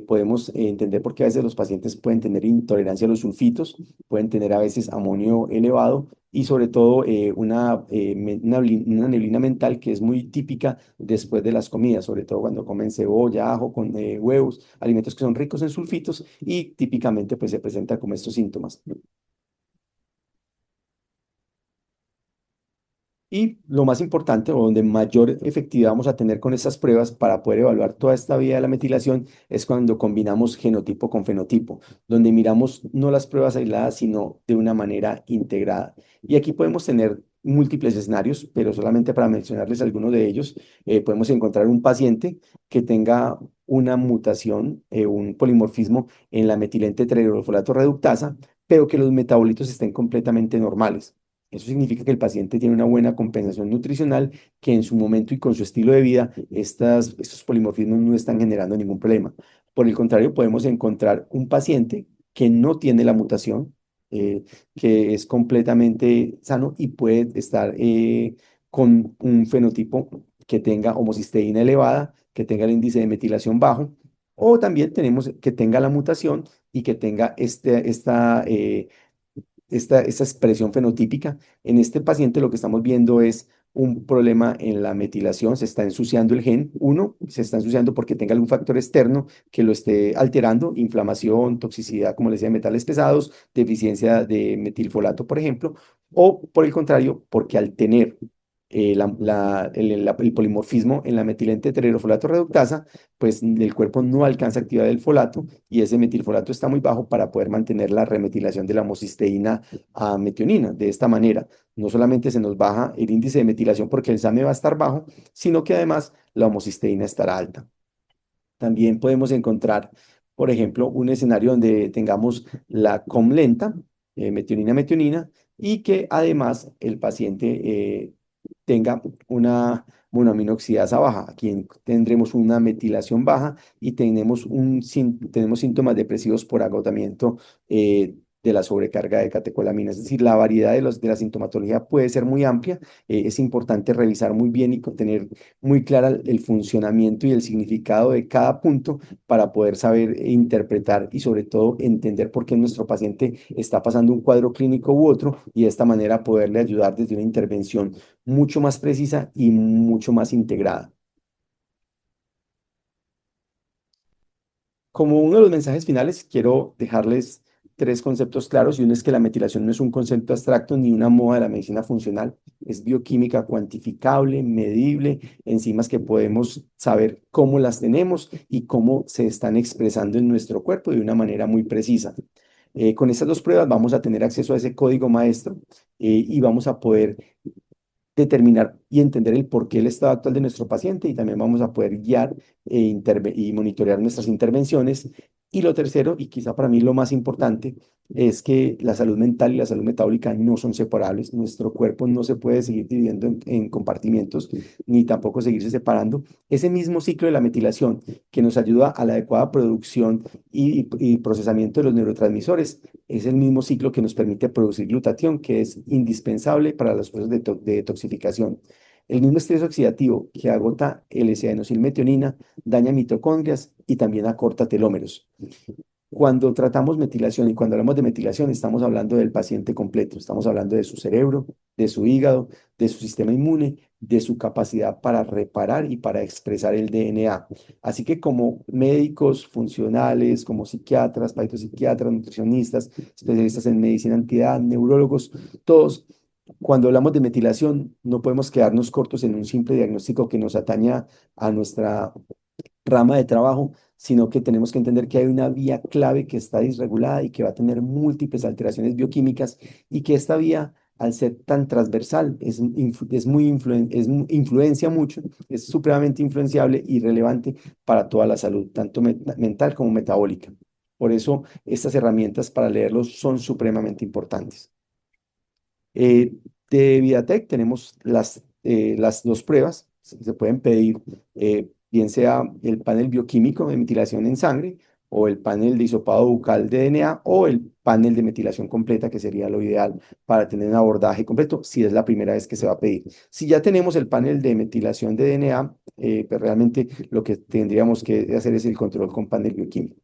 podemos entender por qué a veces los pacientes pueden tener intolerancia a los sulfitos, pueden tener a veces amonio elevado y sobre todo una neblina mental que es muy típica después de las comidas, sobre todo cuando comen cebolla, ajo con huevos, alimentos que son ricos en sulfitos, y típicamente pues se presenta como estos síntomas. Y lo más importante, o donde mayor efectividad vamos a tener con estas pruebas para poder evaluar toda esta vía de la metilación, es cuando combinamos genotipo con fenotipo, donde miramos no las pruebas aisladas, sino de una manera integrada. Y aquí podemos tener múltiples escenarios, pero solamente para mencionarles algunos de ellos, podemos encontrar un paciente que tenga una mutación, un polimorfismo en la metilente tetrahidrofolato reductasa, pero que los metabolitos estén completamente normales. Eso significa que el paciente tiene una buena compensación nutricional, que en su momento y con su estilo de vida, estos polimorfismos no están generando ningún problema. Por el contrario, podemos encontrar un paciente que no tiene la mutación, que es completamente sano y puede estar con un fenotipo que tenga homocisteína elevada, que tenga el índice de metilación bajo, o también tenemos que tenga la mutación y que tenga esta expresión fenotípica. En este paciente lo que estamos viendo es un problema en la metilación, se está ensuciando el gen. Uno, se está ensuciando porque tenga algún factor externo que lo esté alterando, inflamación, toxicidad, como les decía, de metales pesados, deficiencia de metilfolato, por ejemplo, o por el contrario, porque al tener el polimorfismo en la metilente tetrahidrofolato reductasa, pues el cuerpo no alcanza actividad del folato y ese metilfolato está muy bajo para poder mantener la remetilación de la homocisteína a metionina. De esta manera, no solamente se nos baja el índice de metilación porque el SAMe va a estar bajo, sino que además la homocisteína estará alta. También podemos encontrar, por ejemplo, un escenario donde tengamos la COM lenta, metionina, y que además el paciente tenga una monoaminoxidasa baja. Aquí tendremos una metilación baja y tenemos síntomas depresivos por agotamiento de la sobrecarga de catecolaminas. Es decir, la variedad de la sintomatología puede ser muy amplia. Es importante revisar muy bien y tener muy clara el funcionamiento y el significado de cada punto para poder saber interpretar y sobre todo entender por qué nuestro paciente está pasando un cuadro clínico u otro, y de esta manera poderle ayudar desde una intervención mucho más precisa y mucho más integrada. Como uno de los mensajes finales, quiero dejarles tres conceptos claros, y uno es que la metilación no es un concepto abstracto ni una moda de la medicina funcional, es bioquímica cuantificable, medible, enzimas que podemos saber cómo las tenemos y cómo se están expresando en nuestro cuerpo de una manera muy precisa. Con estas dos pruebas vamos a tener acceso a ese código maestro y vamos a poder determinar y entender el porqué el estado actual de nuestro paciente, y también vamos a poder guiar y monitorear nuestras intervenciones. Y lo tercero, y quizá para mí lo más importante, es que la salud mental y la salud metabólica no son separables. Nuestro cuerpo no se puede seguir dividiendo en compartimientos, ni tampoco seguirse separando. Ese mismo ciclo de la metilación que nos ayuda a la adecuada producción y procesamiento de los neurotransmisores es el mismo ciclo que nos permite producir glutatión, que es indispensable para los procesos de detoxificación. El mismo estrés oxidativo que agota L-adenosilmetionina daña mitocondrias y también acorta telómeros. Cuando tratamos metilación y cuando hablamos de metilación, estamos hablando del paciente completo, estamos hablando de su cerebro, de su hígado, de su sistema inmune, de su capacidad para reparar y para expresar el DNA. Así que como médicos funcionales, como psiquiatras, psiquiatras, nutricionistas, especialistas en medicina antiedad, neurólogos, todos, cuando hablamos de metilación, no podemos quedarnos cortos en un simple diagnóstico que nos ataña a nuestra rama de trabajo, sino que tenemos que entender que hay una vía clave que está desregulada y que va a tener múltiples alteraciones bioquímicas, y que esta vía, al ser tan transversal, influencia mucho, es supremamente influenciable y relevante para toda la salud, tanto mental como metabólica. Por eso, estas herramientas para leerlos son supremamente importantes. Eh, de Vidatec tenemos las dos pruebas. Se pueden pedir, bien sea el panel bioquímico de metilación en sangre, o el panel de hisopado bucal de DNA, o el panel de metilación completa, que sería lo ideal para tener un abordaje completo si es la primera vez que se va a pedir. Si ya tenemos el panel de metilación de DNA, pues realmente lo que tendríamos que hacer es el control con panel bioquímico.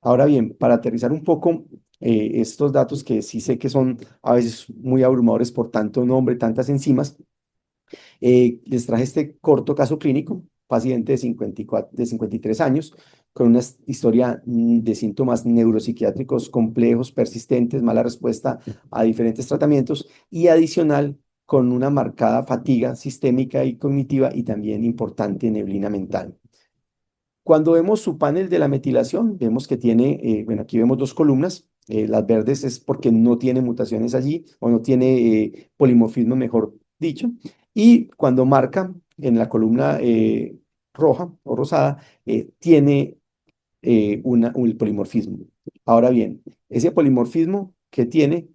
Ahora bien, para aterrizar un poco estos datos, que sí sé que son a veces muy abrumadores por tanto nombre, tantas enzimas, les traje este corto caso clínico, paciente de 53 años, con una historia de síntomas neuropsiquiátricos complejos, persistentes, mala respuesta a diferentes tratamientos, y adicional con una marcada fatiga sistémica y cognitiva, y también importante neblina mental. Cuando vemos su panel de la metilación, vemos que tiene, bueno, aquí vemos dos columnas. Las verdes es porque no tiene mutaciones allí, o no tiene polimorfismo, mejor dicho. Y cuando marca en la columna roja o rosada, tiene un polimorfismo. Ahora bien, ese polimorfismo que tiene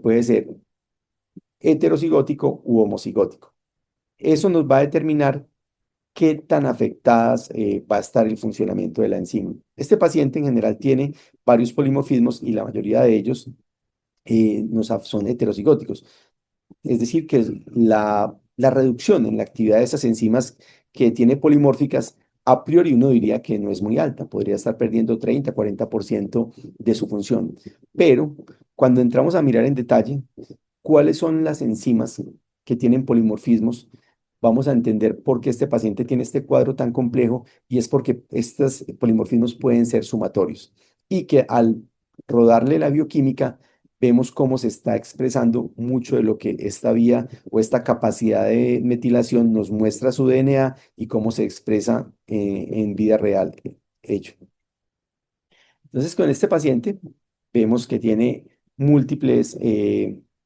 puede ser heterocigótico u homocigótico. Eso nos va a determinar qué tan afectadas va a estar el funcionamiento de la enzima. Este paciente en general tiene varios polimorfismos, y la mayoría de ellos son heterocigóticos. Es decir, que la reducción en la actividad de esas enzimas que tiene polimórficas, a priori uno diría que no es muy alta, podría estar perdiendo 30-40% de su función. Pero cuando entramos a mirar en detalle cuáles son las enzimas que tienen polimorfismos, vamos a entender por qué este paciente tiene este cuadro tan complejo, y es porque estos polimorfismos pueden ser sumatorios, y que al rodarle la bioquímica vemos cómo se está expresando mucho de lo que esta vía o esta capacidad de metilación nos muestra su DNA, y cómo se expresa en vida real hecho. Entonces, con este paciente vemos que tiene múltiples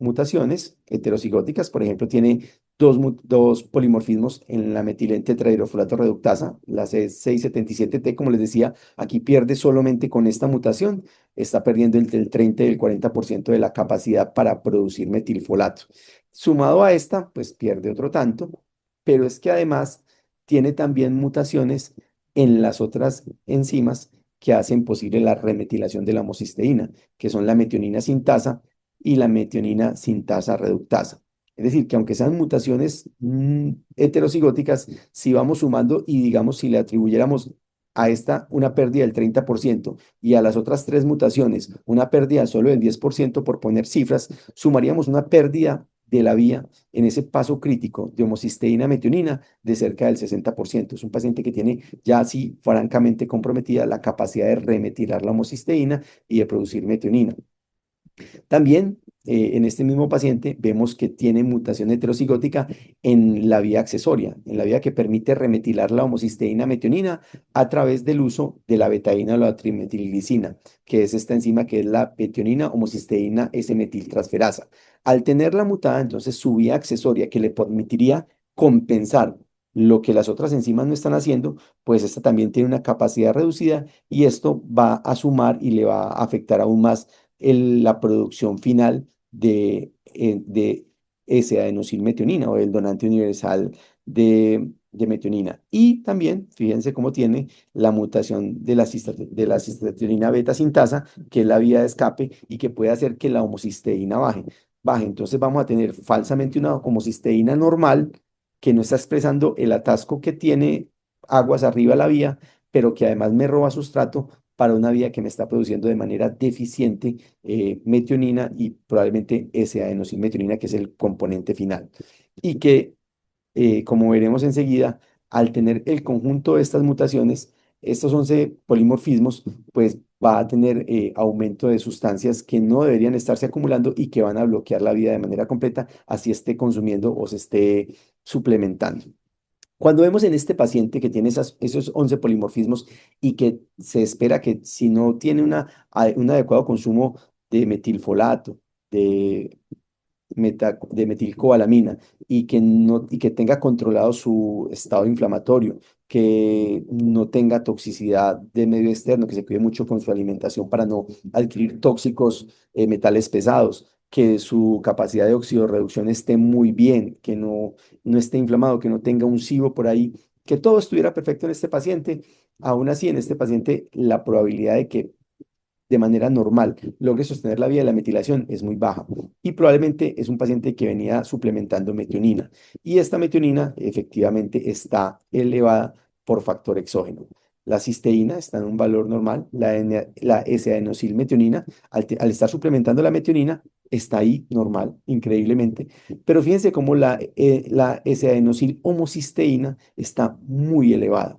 mutaciones heterocigóticas. Por ejemplo, tiene dos polimorfismos en la metiltetrahidrofolato reductasa, la C677T. Como les decía, aquí pierde solamente con esta mutación, está perdiendo entre el 30 y el 40% de la capacidad para producir metilfolato. Sumado a esta, pues pierde otro tanto, pero es que además tiene también mutaciones en las otras enzimas que hacen posible la remetilación de la homocisteína, que son la metionina sintasa y la metionina sintasa reductasa. Es decir, que aunque sean mutaciones heterocigóticas, si vamos sumando, y digamos, si le atribuyéramos a esta una pérdida del 30%, y a las otras tres mutaciones una pérdida solo del 10%, por poner cifras, sumaríamos una pérdida de la vía en ese paso crítico de homocisteína metionina de cerca del 60%. Es un paciente que tiene ya así francamente comprometida la capacidad de remetilar la homocisteína y de producir metionina. También en este mismo paciente vemos que tiene mutación heterocigótica en la vía accesoria, en la vía que permite remetilar la homocisteína metionina a través del uso de la betaína o la trimetilglicina, que es esta enzima que es la metionina homocisteína S-metiltransferasa. Al tenerla mutada, entonces su vía accesoria que le permitiría compensar lo que las otras enzimas no están haciendo, pues esta también tiene una capacidad reducida y esto va a sumar y le va a afectar aún más la producción final de S-adenosilmetionina o el donante universal de metionina. Y también, fíjense cómo tiene la mutación de la cistationina beta sintasa, que es la vía de escape y que puede hacer que la homocisteína baje. Entonces vamos a tener falsamente una homocisteína normal que no está expresando el atasco que tiene aguas arriba de la vía, pero que además me roba sustrato para una vía que me está produciendo de manera deficiente metionina y probablemente S-adenosilmetionina, que es el componente final. Y que, como veremos enseguida, al tener el conjunto de estas mutaciones, estos 11 polimorfismos, pues va a tener aumento de sustancias que no deberían estarse acumulando y que van a bloquear la vida de manera completa, así esté consumiendo o se esté suplementando. Cuando vemos en este paciente que tiene esos 11 polimorfismos y que se espera que si no tiene un adecuado consumo de metilfolato, de de metilcobalamina y que tenga controlado su estado inflamatorio, que no tenga toxicidad de medio externo, que se cuide mucho con su alimentación para no adquirir tóxicos metales pesados, que su capacidad de oxidorreducción esté muy bien, que no esté inflamado, que no tenga un SIBO por ahí, que todo estuviera perfecto en este paciente. Aún así, en este paciente, la probabilidad de que de manera normal logre sostener la vía de la metilación es muy baja y probablemente es un paciente que venía suplementando metionina y esta metionina efectivamente está elevada por factor exógeno. La cisteína está en un valor normal, la S-adenosilmetionina al estar suplementando la metionina está ahí normal, increíblemente, pero fíjense cómo la S-adenosil homocisteína está muy elevada.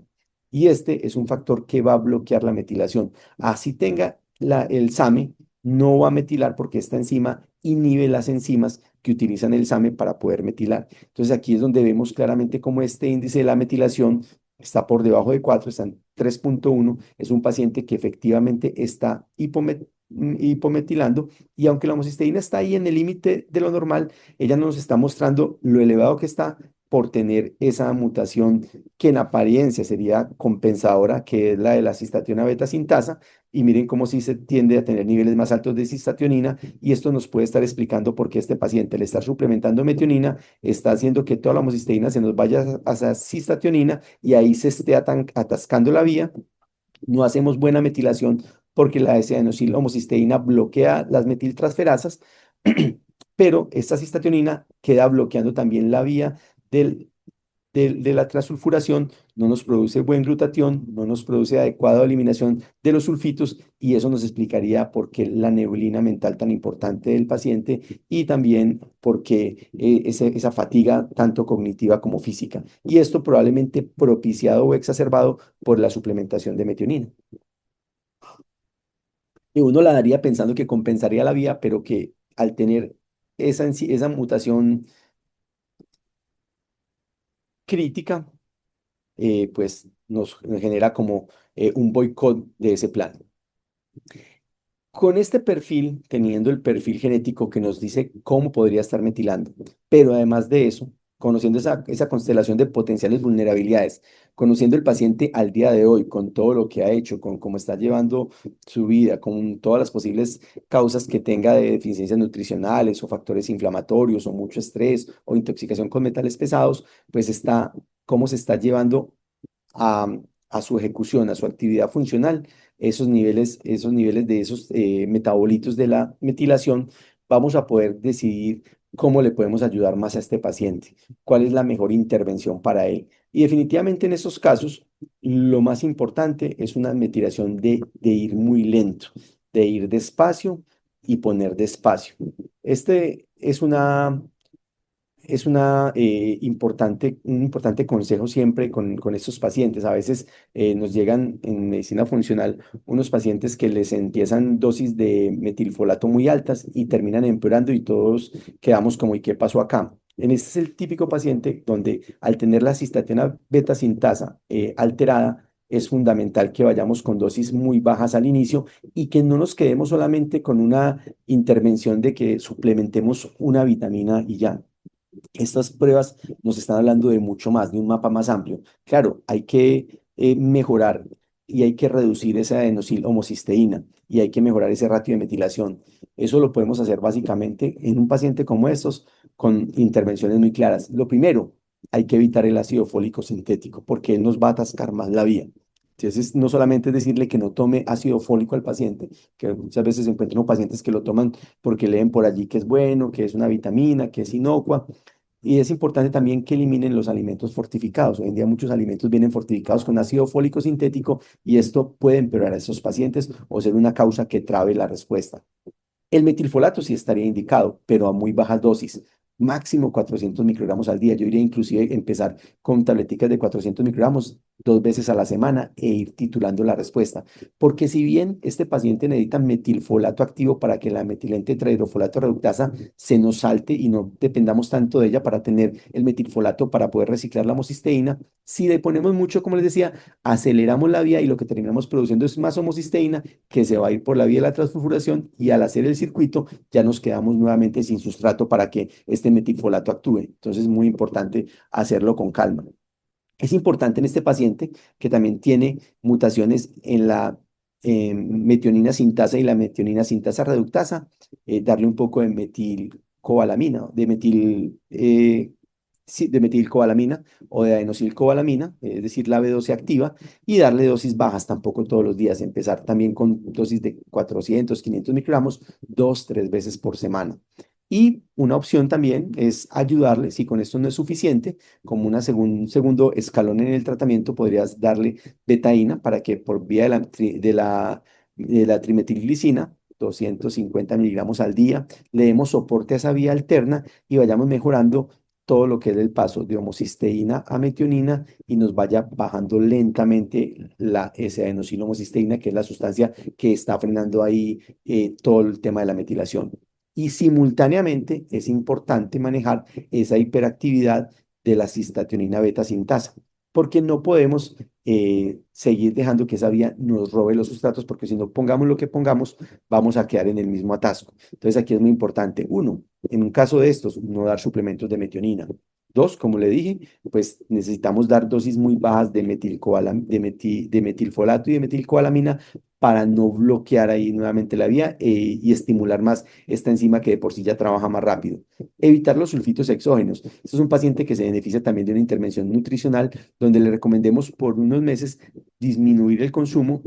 Y este es un factor que va a bloquear la metilación. Así tenga el SAMe, no va a metilar porque esta enzima inhibe las enzimas que utilizan el SAMe para poder metilar. Entonces aquí es donde vemos claramente cómo este índice de la metilación está por debajo de 4, está en 3.1. Es un paciente que efectivamente está hipometilando y aunque la homocisteína está ahí en el límite de lo normal, ella no nos está mostrando lo elevado que está por tener esa mutación que en apariencia sería compensadora, que es la de la cistatina beta sintasa, y miren cómo sí se tiende a tener niveles más altos de cistationina, y esto nos puede estar explicando por qué este paciente, al estar suplementando metionina, está haciendo que toda la homocisteína se nos vaya hacia cistationina y ahí se esté atascando la vía. No hacemos buena metilación porque la S-adenosil-homocisteína bloquea las metiltransferasas, pero esta cistationina queda bloqueando también la vía del de la transulfuración, no nos produce buen glutatión, no nos produce adecuada eliminación de los sulfitos y eso nos explicaría por qué la neblina mental tan importante del paciente y también por qué esa fatiga tanto cognitiva como física. Y esto probablemente propiciado o exacerbado por la suplementación de metionina. Y uno la daría pensando que compensaría la vía, pero que al tener esa mutación crítica, pues nos genera como un boicot de ese plan. Con este perfil, teniendo el perfil genético que nos dice cómo podría estar metilando, pero además de eso, conociendo esa constelación de potenciales vulnerabilidades, conociendo el paciente al día de hoy, con todo lo que ha hecho, con cómo está llevando su vida, con todas las posibles causas que tenga de deficiencias nutricionales o factores inflamatorios o mucho estrés o intoxicación con metales pesados, pues está cómo se está llevando a, a su ejecución, a su actividad funcional, esos niveles de esos metabolitos de la metilación, vamos a poder decidir cómo le podemos ayudar más a este paciente, cuál es la mejor intervención para él. Y definitivamente en estos casos, lo más importante es una metilación de ir muy lento, de ir despacio y poner despacio. Este es es un importante consejo siempre con estos pacientes. A veces nos llegan en medicina funcional unos pacientes que les empiezan dosis de metilfolato muy altas y terminan empeorando y todos quedamos como, ¿y qué pasó acá? En este es el típico paciente donde al tener la cistatina beta sintasa alterada, es fundamental que vayamos con dosis muy bajas al inicio y que no nos quedemos solamente con una intervención de que suplementemos una vitamina y ya. Estas pruebas nos están hablando de mucho más, de un mapa más amplio. Claro, hay que mejorar y hay que reducir esa adenosín-homocisteína y hay que mejorar ese ratio de metilación. Eso lo podemos hacer básicamente en un paciente como estos con intervenciones muy claras. Lo primero, hay que evitar el ácido fólico sintético porque él nos va a atascar más la vía. Entonces, no solamente es decirle que no tome ácido fólico al paciente, que muchas veces se encuentran pacientes que lo toman porque leen por allí que es bueno, que es una vitamina, que es inocua. Y es importante también que eliminen los alimentos fortificados. Hoy en día muchos alimentos vienen fortificados con ácido fólico sintético y esto puede empeorar a esos pacientes o ser una causa que trabe la respuesta. El metilfolato sí estaría indicado, pero a muy bajas dosis, máximo 400 microgramos al día. Yo iría inclusive empezar con tableticas de 400 microgramos 2 veces a la semana e ir titulando la respuesta. Porque si bien este paciente necesita metilfolato activo para que la metilente tetrahidrofolato reductasa se nos salte y no dependamos tanto de ella para tener el metilfolato para poder reciclar la homocisteína, si le ponemos mucho, como les decía, aceleramos la vía y lo que terminamos produciendo es más homocisteína que se va a ir por la vía de la transfulfuración y al hacer el circuito ya nos quedamos nuevamente sin sustrato para que este metilfolato actúe. Entonces es muy importante hacerlo con calma. Es importante en este paciente que también tiene mutaciones en la metionina sintasa y la metionina sintasa reductasa, darle un poco de metilcobalamina, sí, de metilcobalamina o de adenosylcobalamina, es decir, la B12 activa, y darle dosis bajas tampoco todos los días, empezar también con dosis de 400, 500 microgramos, 2, 3 veces por semana. Y una opción también es ayudarle, si con esto no es suficiente, como un segundo escalón en el tratamiento, podrías darle betaína para que por vía de la trimetilglicina, 250 miligramos al día, le demos soporte a esa vía alterna y vayamos mejorando todo lo que es el paso de homocisteína a metionina y nos vaya bajando lentamente la S-adenosina-homocisteína, que es la sustancia que está frenando ahí todo el tema de la metilación. Y simultáneamente es importante manejar esa hiperactividad de la cistationina beta sintasa, porque no podemos seguir dejando que esa vía nos robe los sustratos, porque si no pongamos lo que pongamos, vamos a quedar en el mismo atasco. Entonces aquí es muy importante, uno, en un caso de estos, no dar suplementos de metionina. Dos, como le dije, pues necesitamos dar dosis muy bajas de de metilfolato y de metilcobalamina para no bloquear ahí nuevamente la vía y estimular más esta enzima que de por sí ya trabaja más rápido. Evitar los sulfitos exógenos. Este es un paciente que se beneficia también de una intervención nutricional donde le recomendemos por unos meses disminuir el consumo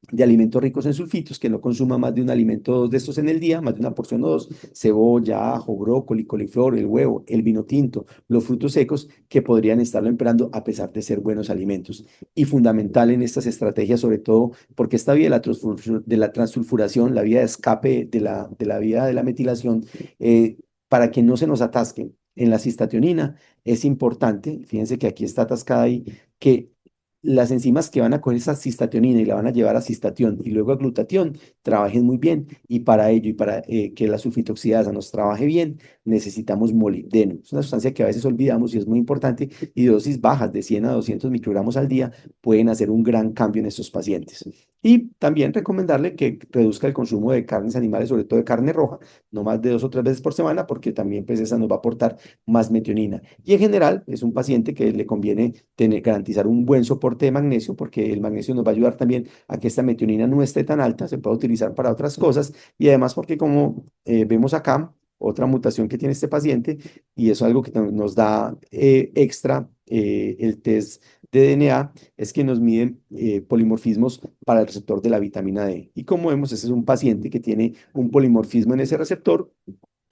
de alimentos ricos en sulfitos, que no consuma más de un alimento o dos de estos en el día, más de una porción o dos, cebolla, ajo, brócoli, coliflor, el huevo, el vino tinto, los frutos secos que podrían estarlo empeorando a pesar de ser buenos alimentos. Y fundamental en estas estrategias, sobre todo porque esta vía de la transsulfuración, la vía de escape de la vía de la metilación, para que no se nos atasque en la cistationina, es importante, fíjense que aquí está atascada ahí, que las enzimas que van a coger esa cistationina y la van a llevar a cistatión y luego a glutatión trabajen muy bien y para ello y para que la sulfitoxidasa nos trabaje bien necesitamos molibdeno. Es una sustancia que a veces olvidamos y es muy importante y dosis bajas de 100 a 200 microgramos al día pueden hacer un gran cambio en estos pacientes. Y también recomendarle que reduzca el consumo de carnes animales, sobre todo de carne roja, no más de 2 o 3 veces por semana porque también pues esa nos va a aportar más metionina. Y en general es un paciente que le conviene garantizar un buen soporte de magnesio, porque el magnesio nos va a ayudar también a que esta metionina no esté tan alta, se pueda utilizar para otras cosas, y además porque como vemos acá, otra mutación que tiene este paciente, y eso es algo que nos da extra el test de DNA, es que nos miden polimorfismos para el receptor de la vitamina D. Y como vemos, ese es un paciente que tiene un polimorfismo en ese receptor,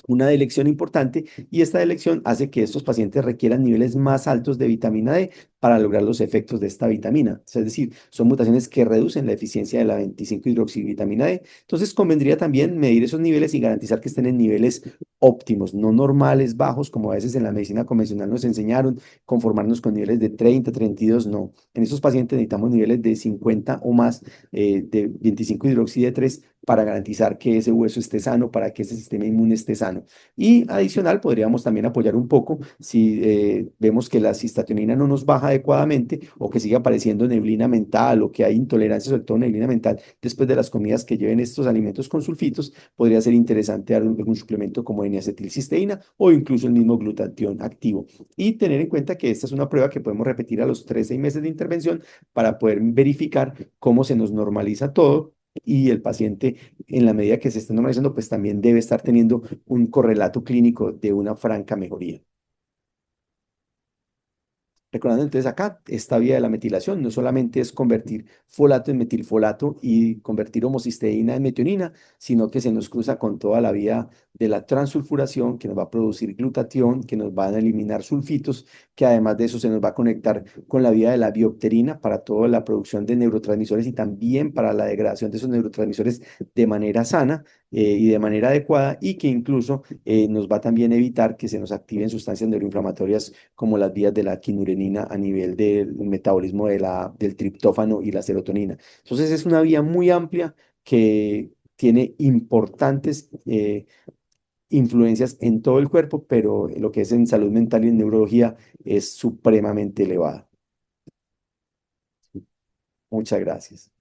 una delección importante y esta delección hace que estos pacientes requieran niveles más altos de vitamina D para lograr los efectos de esta vitamina. Es decir, son mutaciones que reducen la eficiencia de la 25-hidroxivitamina D. Entonces, convendría también medir esos niveles y garantizar que estén en niveles óptimos, no normales, bajos, como a veces en la medicina convencional nos enseñaron, conformarnos con niveles de 30, 32, no. En esos pacientes necesitamos niveles de 50 o más de 25-hidroxide 3 para garantizar que ese hueso esté sano, para que ese sistema inmune esté sano. Y adicional, podríamos también apoyar un poco si vemos que la cistatonina no nos baja adecuadamente o que sigue apareciendo neblina mental o que hay intolerancia, sobre todo neblina mental, después de las comidas que lleven estos alimentos con sulfitos, podría ser interesante dar algún suplemento como N-acetilcisteína o incluso el mismo glutatión activo. Y tener en cuenta que esta es una prueba que podemos repetir a los 3, 6 meses de intervención para poder verificar cómo se nos normaliza todo y el paciente, en la medida que se está normalizando, pues también debe estar teniendo un correlato clínico de una franca mejoría. Recordando entonces acá, esta vía de la metilación no solamente es convertir folato en metilfolato y convertir homocisteína en metionina, sino que se nos cruza con toda la vía de la transulfuración que nos va a producir glutatión, que nos van a eliminar sulfitos, que además de eso se nos va a conectar con la vía de la biopterina para toda la producción de neurotransmisores y también para la degradación de esos neurotransmisores de manera sana y de manera adecuada y que incluso nos va también a evitar que se nos activen sustancias neuroinflamatorias como las vías de la quinurenina a nivel del metabolismo del triptófano y la serotonina. Entonces es una vía muy amplia que tiene importantes influencias en todo el cuerpo, pero lo que es en salud mental y en neurología es supremamente elevada. Muchas gracias.